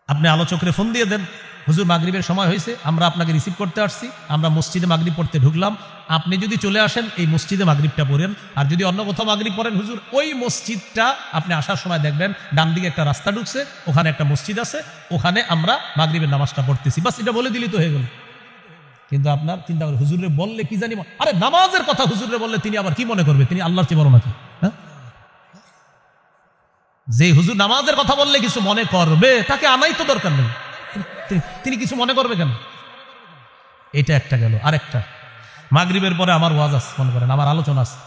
[SPEAKER 1] আপনি আলোচকরে ফোন দিয়ে দেন, হুজুর মাগরিবের সময় হয়েছে, আমরা আপনাকে রিসিভ করতে আসছি, আমরা মসজিদে মাগরিব পড়তে ঢুকলাম, আপনি যদি চলে আসেন এই মসজিদে মাগরিবটা পড়েন, আর যদি অন্য কোথাও মাগরিব পড়েন হুজুর ওই মসজিদটা আপনি আসার সময় দেখবেন ডান দিকে একটা রাস্তা ঢুকছে, ওখানে একটা মসজিদ আছে, ওখানে আমরা মাগরিবের নামাজটা পড়তেছি, বাস এটা বলে দিলি তো হয়ে গেল। কিন্তু আপনার চিন্তা করে হুজুরে বললে কি জানি, আরে নামাজের কথা হুজুরে বললে তিনি আবার কি মনে করবে? তিনি আল্লাহর চেয়ে বড় নাকি? হ্যাঁ, যে হুজুর নামাজের কথা বললে কিছু মনে করবে তাকে আনাই তো দরকার নেই, তিনি কিছু মনে করবে কেন? এটা একটা গেল। আরেকটা, মাগরিবের পরে আমার ওয়াজ আছে, মনে করেন আমার আলোচনা আছে,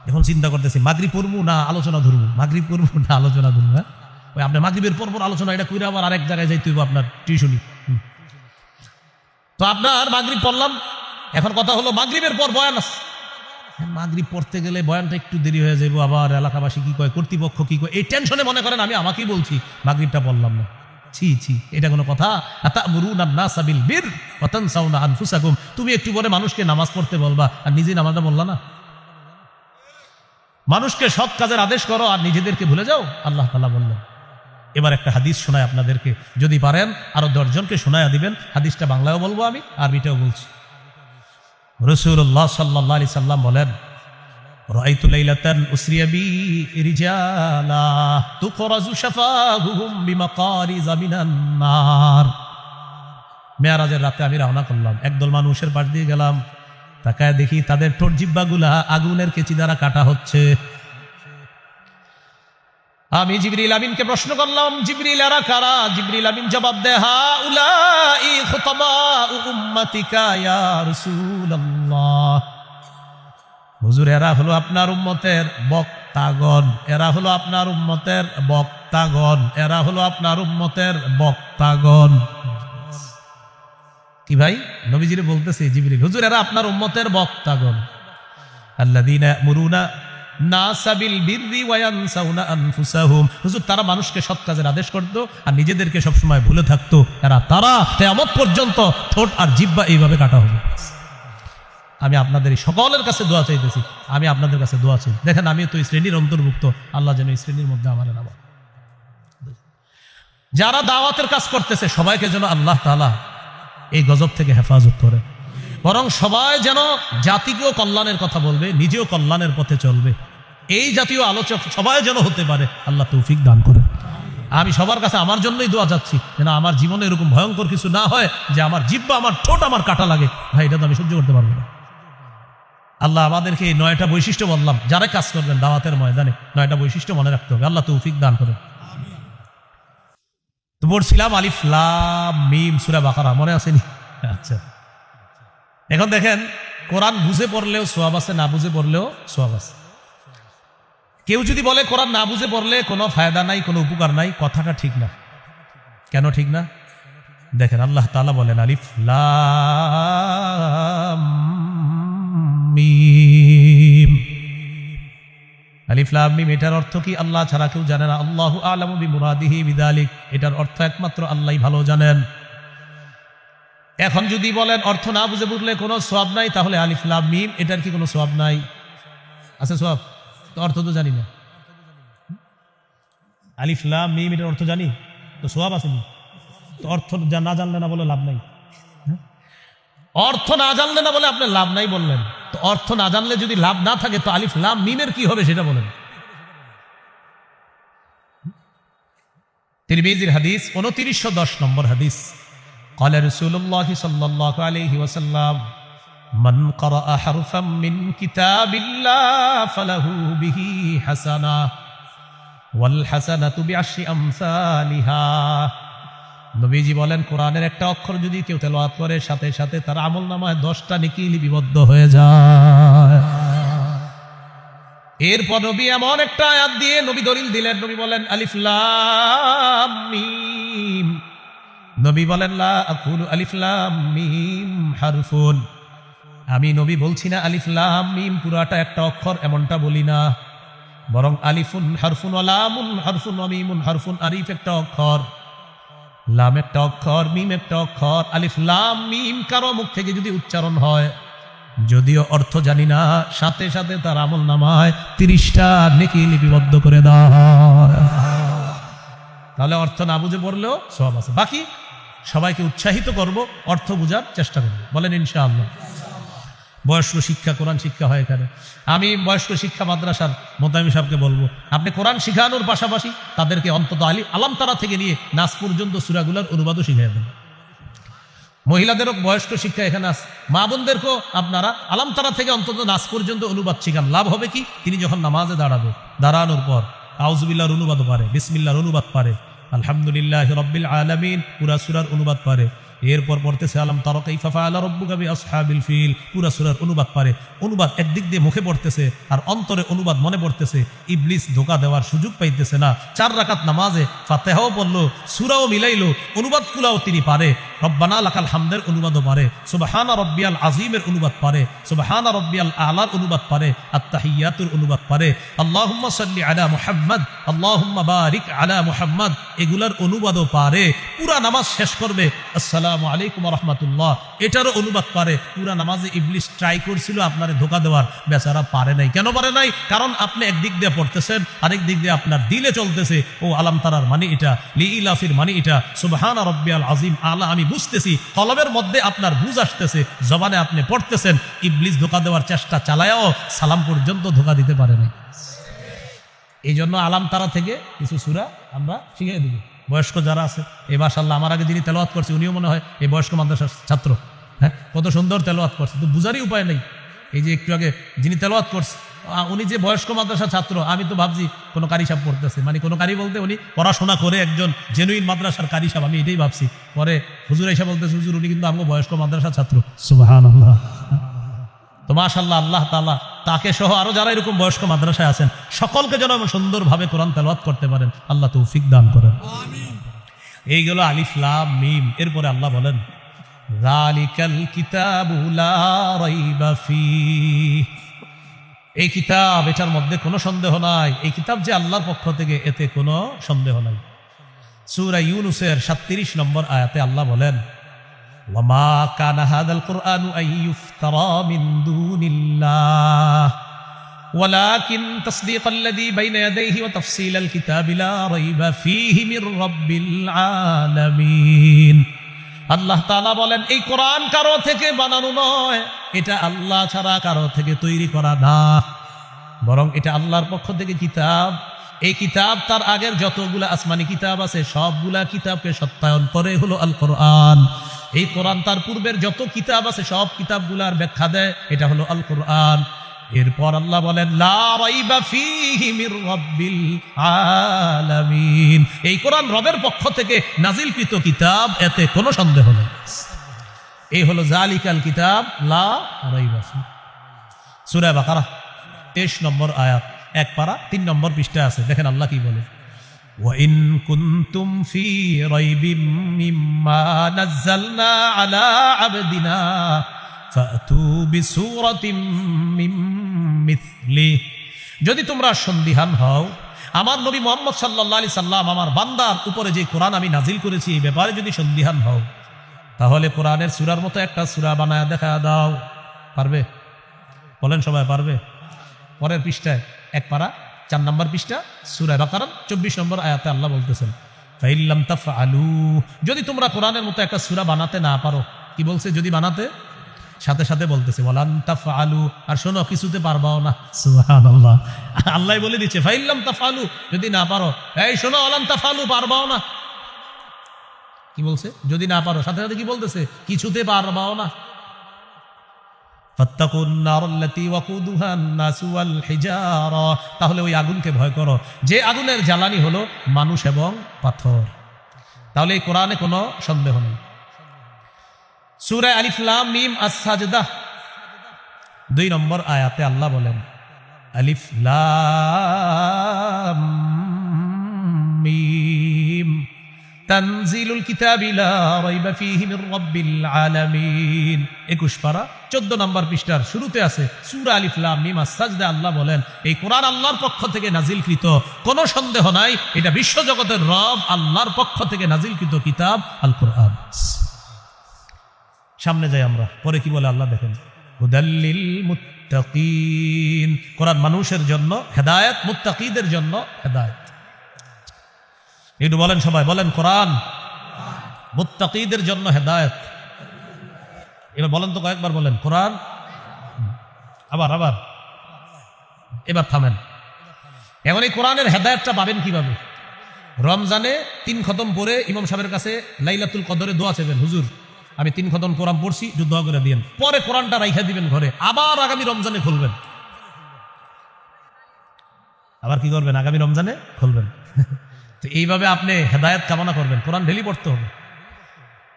[SPEAKER 1] এখন চিন্তা করতেছি মাগরিব পড়বো না আলোচনা ধরবো, মাগরিব পড়বো না আলোচনা ধরবো। হ্যাঁ, ওই আপনার মাগরিবের পর আলোচনা এটা কইরা আবার আরেক জায়গায় যাইতে হইব আপনার টিউশনি। তো আপনার মাগরিব পড়লাম, এখন কথা হলো মাগরিবের পর বয়ান আছে, মাগরিব পড়তে গেলে বয়ানটা একটু দেরি হয়ে যাবো, আবার এলাকাবাসী কি কয়, কর্তৃপক্ষ কি কয়, এই টেনশনে মনে করেন আমি আমাকেই বলছি মাগরিবটা পড়লাম না। ছি ছি, এটা কোনো কথা? আতা'মুরুনা আন-নাসা বিল বির ওয়া তানসাউনা আনফুসাকুম, তুমি একটু পরে মানুষকে নামাজ পড়তে বলবা আর নিজে নামাজটা বললা না। মানুষকে সৎ কাজের আদেশ করো আর নিজেদেরকে ভুলে যাও, আল্লাহ তাআলা বললেন। এবার একটা হাদিস শোনায় আপনাদেরকে, যদি পারেন আরো 10 জনকে শোনায়া দিবেন। হাদিসটা বাংলায়ও বলবো, আমি আরবিটাও বলছি। রাসূলুল্লাহ সাল্লাল্লাহু আলাইহি সাল্লাম বলেন, রাআইতু লাইলাতান উসরিয়া বি রিজালা তুকরাজু শাফাহুম বিমাকারিযা মিনান নার। মেরাজের রাতে আমি রওনা করলাম, একদল মানুষের পাশ দিয়ে গেলাম, তাকায় দেখি তাদের ঠোঁট জিহ্বাগুলা আগুনের কেচি দ্বারা কাটা হচ্ছে। আমি জিবরিল আমিনকে প্রশ্ন করলাম, জিবরিল এরা কারা? জিবরিল আমিন জবাব দেয়, হাউলাই খুতাবাউ উম্মতিকা ইয়া রাসূলুল্লাহ। হুজুর, এরা হলো আপনার উম্মতের বক্তাগণ, এরা হলো আপনার উম্মতের বক্তাগণ, এরা হলো আপনার উম্মতের বক্তাগণ। কি ভাই, নবীজিরে বলতেছে জিবরিল, হুজুর এরা আপনার উম্মতের বক্তাগণ। আল্লাযীনা ইয়া'মুরুনা নাসা বিল বিররি ওয়া ইয়ানসাউনা আনফুসাহুম, হুজুর তারা মানুষকে সৎ কাজের আদেশ করত আর নিজেদেরকে সবসময় ভুলে থাকতো। এরা তারা কিয়ামত পর্যন্ত ঠোঁট আর জিহ্বা এইভাবে কাটা হবে। আমি আপনাদের সকলের কাছে দোয়া চাইতেছি, আমি আপনাদের কাছে দোয়া চাই। দেখেন আমি তো এই শ্রেণীর অন্তর্ভুক্ত, আল্লাহ যেন এই শ্রেণীর মধ্যে আমার নামা। যারা দাওয়াতের কাজ করতেছে সবাইকে যেন আল্লাহ তাআলা এই গজব থেকে হেফাজত করে, বরং সবাই যেন জাতিকেও কল্যাণের কথা বলবে, নিজেও কল্যাণের পথে চলবে, এই জাতীয় আলোচক সবাই যেন হতে পারে। আল্লাহ তৌফিক দান করে। আমি সবার কাছে আমার জন্যই দোয়া চাচ্ছি, যেন আমার জীবনে এরকম ভয়ঙ্কর কিছু না হয় যে আমার জিহ্বা, আমার ঠোঁট আমার কাটা লাগে। ভাই, এটা তো আমি সহ্য করতে পারবো না। আল্লাহ আমাদেরকে এই 9টা বৈশিষ্ট্য বললাম, যারা কাজ করবেন দাওয়াতের ময়দানে 9টা বৈশিষ্ট্য মনে রাখতে হবে। আল্লাহ তৌফিক দান করেন। তো পড়ছিলাম আলিফ লাম মিম সূরা বাকারা, মনে আসেনি? আচ্ছা, এখন দেখেন, কোরআন বুঝে পড়লেও সওয়াব আছে, না বুঝে পড়লেও সওয়াব আছে। কেউ যদি বলে কোরআন না বুঝে পড়লে কোনো ফায়দা নাই, কোনো উপকার নাই, কথাটা ঠিক না। কেন ঠিক না? দেখেন আল্লাহ তাআলা বলেন আলিফ লাম মিম। আলিফ লাম মিম, এটার অর্থ কি আল্লাহ ছাড়া কেউ জানে না। আল্লাহু আ'লামু বিমুরাদিহি বিযালিক, এটার অর্থ একমাত্র আল্লাহই ভালো জানেন। এখন যদি বলেন অর্থ না বুঝে পড়লে কোনো সওয়াব নাই, তাহলে আলিফ লাম মিম এটার কি কোনো সওয়াব নাই? আছে সওয়াব? তো অর্থ তো জানি না। আলিফ লাম মিম এটার অর্থ জানি তো সওয়াব আছে না? তো অর্থ না জানলে না বলে লাভ নাই। অর্থ না জানলে না বলে আপনি লাভ নাই বললেন, তো অর্থ না জানলে যদি লাভ না থাকে তো আলিফ লাম মিমের কি হবে সেটা বলেন। তিরমিজির হাদিস 2910 নম্বর হাদিস, قال رسول الله صلى الله عليه وسلم من قرأ حرفا من كتاب الله فله به حسنة والحسنة بعشر أمثالها। নবীজি বলেন, কোরআনের একটা অক্ষর যদি কেউ তেলাওয়াত করে সাথে সাথে তার আমলনামায় 10টা নেকি লিপিবদ্ধ হয়ে যায়। এরপর নবী এমন একটা আয়াত দিয়ে নবী দলিল দিলেন। নবী বলেন আলিফ লাম মিম। নবী বলেন লা আকুলু আলিফ লাম মিম হারফুন, আমি নবী বলছি না আলিফ লাম মিম পুরাটা একটা অক্ষর, এমনটা বলি না, বরং আলিফুন হারফুন ওয়া লামুন হারফুন ওয়া মিমুন হারফুন। আলিফ একটা অক্ষর, লাম একটা অক্ষর, মিম একটা অক্ষর। আলিফ লাম মিম কারো মুখ থেকে যদি উচ্চারণ হয়, যদিও অর্থ জানি না, সাথে সাথে তার আমলনামায় 30টা নেকি লিপিবদ্ধ করে দেওয়া হয়। তাহলে অর্থ না বুঝে পড়লেও সওয়াব আছে। বাকি সবাইকে উৎসাহিত করব, অর্থ বোঝার চেষ্টা করব, বলেন ইনশাআল্লাহ। বয়স্ক শিক্ষা, কোরআন শিক্ষা হয় এখানে। আমি বয়স্ক শিক্ষা মাদ্রাসার মোতামিম সাহেবকে বলবো, আপনি কোরআন শিখানোর পাশাপাশি তাদেরকে অন্তত আলাম তারা থেকে নিয়ে নাস পর্যন্ত সূরাগুলোর অনুবাদও শিখিয়ে দেন। মহিলাদেরও বয়স্ক শিক্ষা এখানে আছে, মা বোনদেরকেও আপনারা আলাম তারা থেকে অন্তত নাস পর্যন্ত অনুবাদ শিখান। লাভ হবে কি, তিনি যখন নামাজে দাঁড়াবে, দাঁড়ানোর পর আউযুবিল্লাহর অনুবাদ পারে, বিসমিল্লাহর অনুবাদ পারে, আলহামদুলিল্লাহি রাব্বিল আলামিন পুরা সূরার অনুবাদ পারে, এরপর পড়তেছে আলাম তারা কাইফা ফাআলা রাব্বুকা বিআসহাবিল ফিল। পুরা সূরার অনুবাদ পারে, অনুবাদ একদিক দিয়ে মুখে পড়তেছে আর অন্তরে অনুবাদ মনে পড়তেছে। ইবলিস ধোঁকা দেওয়ার সুযোগ পাইতেছে না। 4 রাকাত নামাজে ফাতিহাও পড়লো, সূরাও মিলাইলো, অনুবাদ কুলাও তিনি পারে। রব্বানা লাকাল হামদের অনুবাদও পারে, সুবহানা রাব্বিয়াল আযীমের অনুবাদ পারে, সুবহানা রাব্বিয়াল আ'লার অনুবাদ পারে, আত-তাহিয়াতুর অনুবাদ পারে, আল্লাহুম্মা সাল্লি আলা মুহাম্মদ, আল্লাহুম্মা বারিক আলা মুহাম্মদ, এগুলার অনুবাদও পারে। পুরা নামাজ শেষ করবে আসসালামু আলাইকুম ওয়া রাহমাতুল্লাহ, এটারও অনুবাদ পারে। পুরা নামাজে ইবলিস ট্রাই করছিল আপনারে ধোঁকা দেওয়ার, বেচারা পারে নাই। কেন পারে নাই? কারণ আপনি একদিক দিয়ে পড়তেছেন, আরেক দিক দিয়ে আপনার দিলে চলতেছে ও আলাম তারার মানে এটা, লিইলাফির মানে এটা, সুবহানা রাব্বিয়াল আযীম আলা আমি বুঝতেছি, কলবের মধ্যে আপনার বুঝ আসতেছে, জবানে আপনি পড়তেছেন। ইবলিস ধোঁকা দেওয়ার চেষ্টা চালায়াও সালাম পর্যন্ত ধোঁকা দিতে পারে নাই। এই জন্য আলাম তারা থেকে কিছু সূরা আমরা শিখিয়ে দেব। বয়স্ক যারা আছে, এই মাশাআল্লাহ আমার আগে যিনি তেলাওয়াত করছে উনিও মনে হয় এই বয়স্ক মাদ্রাসার ছাত্র। হ্যাঁ, কত সুন্দর তেলাওয়াত করছে, তো বুঝারই উপায় নেই। এই যে একটু আগে যিনি তেলাওয়াত করছে উনি যে বয়স্ক মাদ্রাসা ছাত্র, আমি তো ভাবছি কোনো কারি সাহেব পড়তেছে, মানে কোনো কারি বলতে উনি পড়াশোনা করে একজন জেনুইন মাদ্রাসার কারি সাহেব, আমি এটাই ভাবছি। পরে হুজুর এসে বলতেছে হুজুর উনি কিন্তু আমাকে বয়স্ক মাদ্রাসার ছাত্র। সুবহানাল্লাহ। তো মাশাআল্লাহ, আল্লাহ তাআলা তাকে সহ আরো যারা এরকম বয়স্ক মাদ্রাসায় আছেন সকলকে যেন সুন্দরভাবে কোরআন তেলাওয়াত করতে পারেন, আল্লাহ তৌফিক দান করেন। আমিন। এইগুলো আলিফ লাম মিম। এরপরে আল্লাহ বলেন যালিকাল কিতাবু লা রাইবা ফীহ, এই কিতাব, এটার মধ্যে কোনো সন্দেহ নাই। এই কিতাব যে আল্লাহর পক্ষ থেকে, এতে কোনো সন্দেহ নাই। সূরা ইউনূসের 37 নম্বর আয়াতে আল্লাহ বলেন ওয়ামা কানা হাযাল কুরআনু আইয়ুফতারা মিন দুনিল্লাহ ওয়ালাকিন তাসদীকাল্লাযী বাইনা ইয়াদাইহি ওয়া তাফসীলাল কিতাবি লা রাইবা ফীহি মির রাব্বিল আলামিন। আল্লাহ তাআলা বলেন এই কোরআন কারো থেকে বানানো নয়, এটা আল্লাহ ছাড়া কারো থেকে তৈরি করা না, বরং এটা আল্লাহর পক্ষ থেকে কিতাব। এই কিতাব তার আগের যতগুলা আসমানি কিতাব আছে সবগুলা কিতাবকে সত্যায়ন করে হলো আল কোরআন। এই কোরআন তার পূর্বের যত কিতাব আছে সব কিতাবগুলার ব্যাখ্যা দেয়, এটা হলো আল কোরআন। এরপর আল্লাহ বলেন লা রাইবা ফীহি মির রাব্বিল আলামিন, এই কোরআন রবের পক্ষ থেকে নাজিলকৃত কিতাব, এতে কোনো সন্দেহ নেই। এই হলো যালিকাল কিতাব লা রাইবা ফীহি। সূরা বাকারা 23 নম্বর আয়াত, এক পারা 3 নম্বর পৃষ্ঠায় আছে। দেখেন আল্লাহ কি বলে ওয়া ইন কুনতুম ফী রাইবিম মিম্মা নাযালনা আলা আবদিনা ফাতু বিসূরাতিম মিন মিথলিহি, যদি তোমরা সন্দিহান হও আমার নবী মুহাম্মদ সাল্লাল্লাহু আলাইহি সাল্লাম আমার বান্দার উপরে যে কোরআন আমি নাজিল করেছি এই ব্যাপারে যদি সন্দিহান হও, তাহলে কোরআনের সূরার মতো একটা সূরা বানায় দেখা দাও। পারবে? বলেন সবাই পারবে? পরের পৃষ্ঠায় এক পারা 4 নম্বর পৃষ্ঠা সূরা বাকারা 24 নম্বর আয়াতে আল্লাহ বলতেছেন ফাইল্লাম তাফআলু, যদি তোমরা কোরআনের মতো একটা সূরা বানাতে না পারো, কি বলছে? যদি বানাতে, সাথে সাথে বলতেছে ওয়ালান তাফআলু, আর শোনো কিছুতে পারবাও না। সুবহানাল্লাহ, আল্লাহ বলে দিচ্ছে ফাইল্লাম তাফআলু, যদি না পারো, এই শোনো ওয়ালান তাফআলু, পারবাও না। কি বলছে? যদি না পারো, সাথে সাথে কি বলতেছে? কিছুতে পারবাও না। ফাত্তাকুন নারাল্লাতী ওয়াকুদুহান নাসু ওয়াল হিজারা, তাহলে ওই আগুনকে ভয় করো যে আগুনের জ্বালানি হলো মানুষ এবং পাথর। তাহলে এই কোরআনে কোনো সন্দেহ নেই। সূরা আলিফ লাম মিম আস-সাজদা 2 নম্বর আয়াতে আল্লাহ বলেন আলিফ লাম মিম তানজিলুল কিতাবি লা রাইবা ফীহি মির রাব্বিল আলামিন। 21 পারা 14 নম্বর পৃষ্ঠার শুরুতে আছে সূরা আলিফ লাম মিম আস-সাজদা। আল্লাহ বলেন এই কোরআন আল্লাহর পক্ষ থেকে নাজিলকৃত, কোনো সন্দেহ নাই এটা বিশ্বজগতের রব আল্লাহর পক্ষ থেকে নাজিলকৃত কিতাব আল কোরআন। সামনে যাই আমরা, পরে কি বলে আল্লাহ দেখেন হুদাল্লিল মুত্তাকিন, কোরআন মানুষের জন্য হেদায়েত, মুত্তাকিদের জন্য হেদায়েত। একটু বলেন সবাই, বলেন কোরআন মুত্তাকিদের জন্য হেদায়েত। এবার বলেন তো কয়েকবার বলেন কোরআন, আবার আবার, এবার থামেন। এখন এই কোরআনের হেদায়েতটা পাবেন কিভাবে? রমজানে 3 খতম পরে ইমাম সাহেবের কাছে লাইলাতুল কদরে দোয়া চাইবেন, হুজুর আমি 3 খতম কোরআন পড়ছি, একটু দোয়া করে দিয়েন। পরে কোরআনটা রাইখা দিবেন ঘরে, আবার আগামী রমজানে খুলবেন। আবার কি করবেন? আগামী রমজানে খুলবেন। তো এইভাবে আপনি হেদায়েত কামনা করবেন। কোরআন ডেলি পড়তে হবে।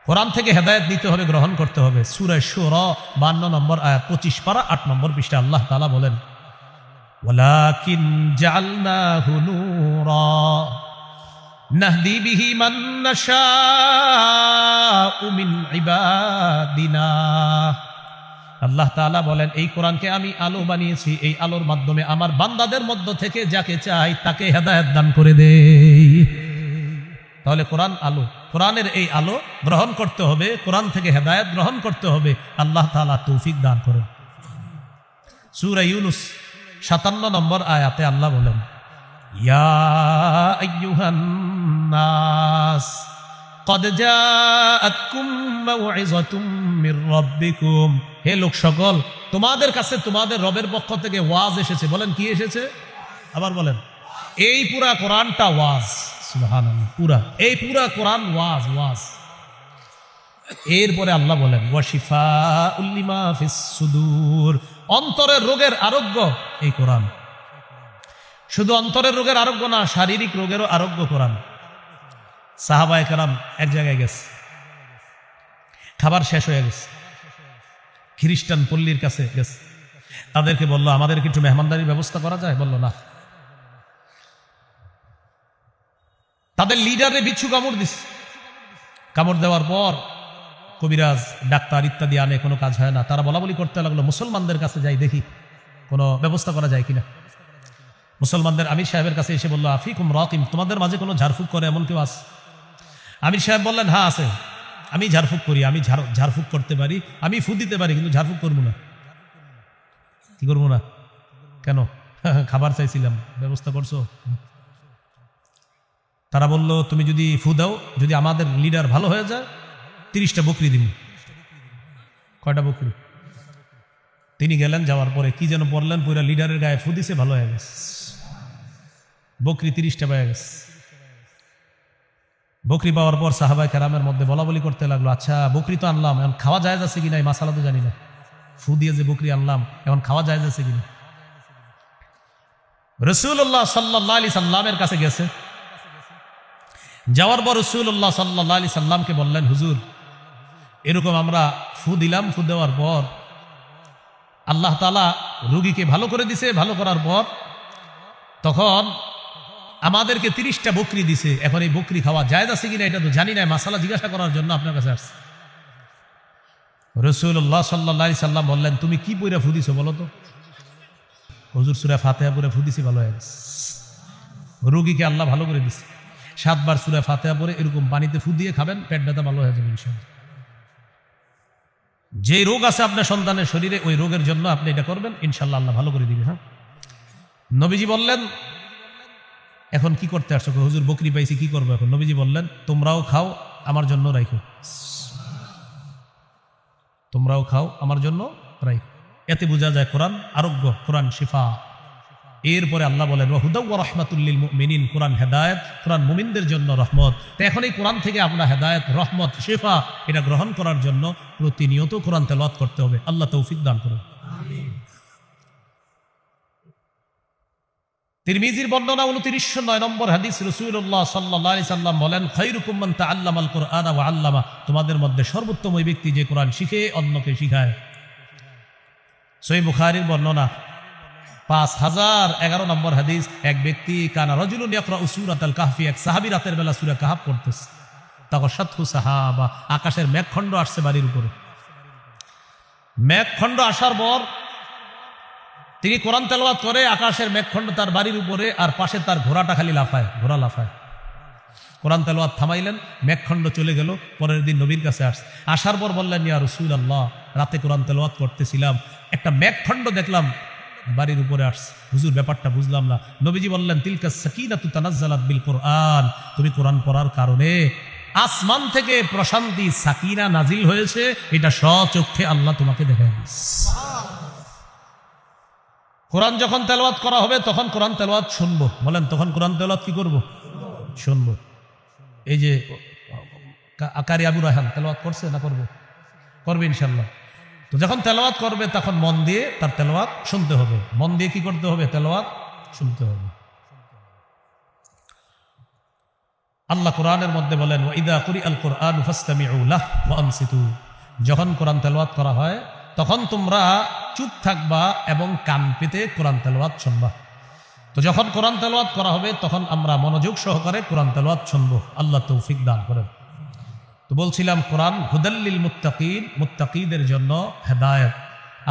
[SPEAKER 1] কোরআন থেকে হেদায়েত নিতে হবে, গ্রহণ করতে হবে। সূরা শুরা 52 নম্বর আয়াত, 25 পারা 8 নম্বর পৃষ্ঠা আল্লাহ তাআলা বলেন, ওয়ালাকিন জাআলনাহু নূরা নাহদি বিহি মান নাশাউ মিন ইবাদিনা। আল্লাহ তাআলা বলেন, এই কোরআনকে আমি আলো বানিয়েছি, এই আলোর মাধ্যমে আমার বান্দাদের মধ্য থেকে যাকে চাই তাকে হেদায়েত দান করে দেই। তাহলে কোরআন আলো, কোরআনের এই আলো গ্রহণ করতে হবে, কোরআন থেকে হেদায়েত গ্রহণ করতে হবে। আল্লাহ তাআলা তৌফিক দান করেন। সূরা ইউনূস 57 নম্বর আয়াতে আল্লাহ বলেন, ইয়া আইয়ুহান নাস কদ জাআতকুম মাউইযাতুম মির রাব্বিকুম। হে লোক সকল, তোমাদের কাছে তোমাদের রবের পক্ষ থেকে ওয়াজ এসেছে। বলেন, কি এসেছে? আবার বলেন। এই পুরা কোরআনটা ওয়াজ। সুবহানাল্লাহ, পুরা এই পুরা কোরআন ওয়াজ, ওয়াজ। এরপরে আল্লাহ বলেন, ওয়া শিফাউল লিমা ফিস সুদূর, অন্তরের রোগের আরোগ্য এই কোরআন। শুধু অন্তরের রোগের আরোগ্য না, শারীরিক রোগেরও আরোগ্য কোরআন। সাহাবায়ে কেরাম এক জায়গায় গেছে, খাবার শেষ হয়ে গেছে, খ্রিস্টান পল্লীর কাছে গেছে, তাদেরকে বললো, আমাদেরকে একটু মেহমানদারির ব্যবস্থা করা যায়? বললো না। তাদের লিডারে বিচ্ছু কামড় দিছে। কামড় দেওয়ার পর কবিরাজ, ডাক্তার ইত্যাদি আনে, কোনো কাজ হয় না। তারা বলা বলি করতে লাগলো, মুসলমানদের কাছে যাই, দেখি কোনো ব্যবস্থা করা যায় কিনা। মুসলমানদের আমির সাহেবের কাছে এসে বললো, আফিকুম রাকিম, তোমাদের মাঝে কোনো ঝাড়ফুঁক করে এমন কেউ আছে? আমির সাহেব বললেন, হ্যাঁ আছে, আমি ঝাড়ফুঁক করি, আমি ঝাড়ফুঁক করতে পারি, আমি ফু দিতে পারি, কিন্তু ঝাড়ফুঁক করবো না। কি করবো না? কেন? খাবার চাইছিলাম, ব্যবস্থা করছো? তারা বলল, তুমি যদি ফু দাও, যদি আমাদের লিডার ভালো হয়ে যায়, 30টা বকরি দিন। কয়টা বকরি? তিনি গেলেন, যাওয়ার পরে কি যেন বললেন, পুরা লিডারের গায়ে ফু দিছে, ভালো হয়ে গেছে। বকরি 30টা পেয়ে গেছে। বকরি পাওয়ার পর সাহাবায়ে কেরামের মধ্যে বলা বলি করতে লাগলো, আচ্ছা বকরি তো আনলাম, এখন খাওয়া যায় যাচ্ছে কিনা, এই মাসালা তো জানি না। ফু দিয়ে যে বকরি আনলাম, এখন খাওয়া যায় যাচ্ছে কিনা। রাসূলুল্লাহ সাল্লাল্লাহু আলাইহি সাল্লামের কাছে গেছে। যাওয়ার পর রাসূলুল্লাহ সাল্লাল্লাহু আলাইহি সাল্লামকে বললেন, হুজুর, এরকম আমরা ফু দিলাম, ফু দেওয়ার পর আল্লাহ তাআলা রোগীকে ভালো করে দিছে। ভালো করার পর তখন আমাদেরকে 30টা বকরি দিছে। এখন এই বকরি খাওয়া জায়েজ আছে কিনা এটা তো জানি না, মাসালা জিজ্ঞাসা করার জন্য আপনার কাছে আসছে। রাসূলুল্লাহ সাল্লাল্লাহু আলাইহি সাল্লাম বললেন, তুমি কি পয়রা ফু দিছো বলো তো? হুজুর সূরা ফাতিহা পড়ে ফু দিছি, ভালো হয়ে গেছে। রোগীকে আল্লাহ ভালো করে দিছে। 7 বার সূরা ফাতিহা পড়ে এরকম পানিতে ফু দিয়ে খাবেন, পেট ব্যথা ভালো হয়ে যাবে ইনশাআল্লাহ। যে রোগ আছে আপনার সন্তানের শরীরে, ওই রোগের জন্য আপনি এটা করবেন, ইনশাআল্লাহ আল্লাহ ভালো করে দিবে। হ্যাঁ, নবীজি বললেন, এখন কি করতে আসছো? হুজুর বকরি পাইছি, কি করবো এখন? নবীজি বললেন, তোমরাও খাও, আমার জন্য রাখো। তোমরাও খাও, আমার জন্য রাখো। এতে বোঝা যায় কোরআন আরোগ্য, কোরআন শিফা। এরপরে আল্লাহ বলেন, ওয়াহুদাও ওয়া রাহমাতুল লিল মুমিনিন, কোরআন হেদায়েত, কোরআন মুমিনদের জন্য রহমত। তো এখন এই কোরআন থেকে আমরা হেদায়েত, রহমত, শিফা এটা গ্রহণ করার জন্য প্রতিনিয়ত কোরআন তেলাওয়াত করতে হবে। আল্লাহ তৌফিক দান করুন। তিরমিজির বর্ণনা 2909 নম্বর হাদিস, রাসূলুল্লাহ সাল্লাল্লাহু আলাইহি সাল্লাম বলেন, খায়রুকুম মান তাআল্লামাল কুরআনা ওয়া আল্লামা, তোমাদের মধ্যে সর্বোত্তম ওই ব্যক্তি যে কোরআন শিখে অন্যকে শিখায়। সহিহ বুখারীর বর্ণনা 5011 নম্বর হাদিস, এক ব্যক্তি কানা রাজুলুন ইয়াকরাউ সূরাতাল কাহফি, এক সাহাবী রাতের বেলা সূরা কাহফ পড়তেছে। তাগাশাতহু সাহাবা, আকাশের মেঘখণ্ড আসছে বাড়ির উপরে। মেঘখণ্ড আসার পর তিনি কোরআন তেলাওয়াত করে, আকাশের মেঘখণ্ড তার বাড়ির উপরে, আর পাশে তার ঘোড়াটা খালি লাফায়, ঘোড়া লাফায়। কোরআন তেলাওয়াত থামাইলেন, মেঘখণ্ড চলে গেল। পরের দিন নবীর কাছে আসার পর বললেন, ইয়া রাসূলুল্লাহ, রাতে কোরআন তেলাওয়াত করতেছিলাম, একটা মেঘখণ্ড দেখলাম বাড়ির উপরে আসছে। হুজুর ব্যাপারটা বুঝলাম না। নবীজি বললেন, তিলকা সাকিনাতু তানাজ্জালাত বিল কোরআন, তুমি কোরআন পড়ার কারণে আসমান থেকে প্রশান্তি, সাকিনা নাজিল হয়েছে, এটা স্বচক্ষে আল্লাহ তোমাকে দেখায় দিয়েছে। কোরআন যখন তেলাওয়াত করা হবে তখন কোরআন তেলাওয়াত শুনবো। বলেন, তখন কোরআন তেলাওয়াত কি করব? শুনবো। এই যে কারি আবু রায়হান তেলাওয়াত করছে না, করবো? করবে ইনশাআল্লাহ। তো যখন তেলাওয়াত করবে তখন মন দিয়ে তার তেলাওয়াত শুনতে হবে। মন দিয়ে কি করতে হবে? তেলাওয়াত শুনতে হবে। আল্লাহ কোরআনের মধ্যে বলেন, ওয়াইদা কুরিআল কুরআনু ফাসতামিউ লাহু ওয়া আনসিতু, যখন কোরআন তেলাওয়াত করা হয় তখন তোমরা চুপ থাকবা এবং কান পেতে কোরআন তেলাওয়াত শুনবা। তো যখন কোরআন তেলাওয়াত করা হবে তখন আমরা মনোযোগ সহকারে কোরআন তেলাওয়াত শুনবো। আল্লাহ তৌফিক দান করেন। তো বলছিলাম কোরআন হুদাল্লিল মুত্তাকিন, মুত্তাকিদের জন্য হেদায়েত।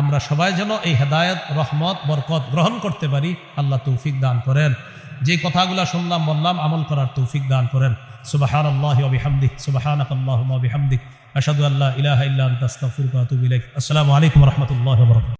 [SPEAKER 1] আমরা সবাই যেন এই হেদায়েত, রহমত, বরকত গ্রহণ করতে পারি। আল্লাহ তৌফিক দান করেন। যে কথাগুলো শুনলাম বললাম আমল করার তৌফিক দান করেন। সুবহানাল্লাহি ওয়া বিহামদিহি, সুবহানাকাল্লাহুম্মা ওয়া বিহামদিক, আশহাদু আল্লা ইলাহা ইল্লা আনতা আস্তাগফিরুকা ওয়া আতুবু ইলাইক। আসসালামু আলাইকুম ওয়া রাহমাতুল্লাহি ওয়া বারাকাতুহু।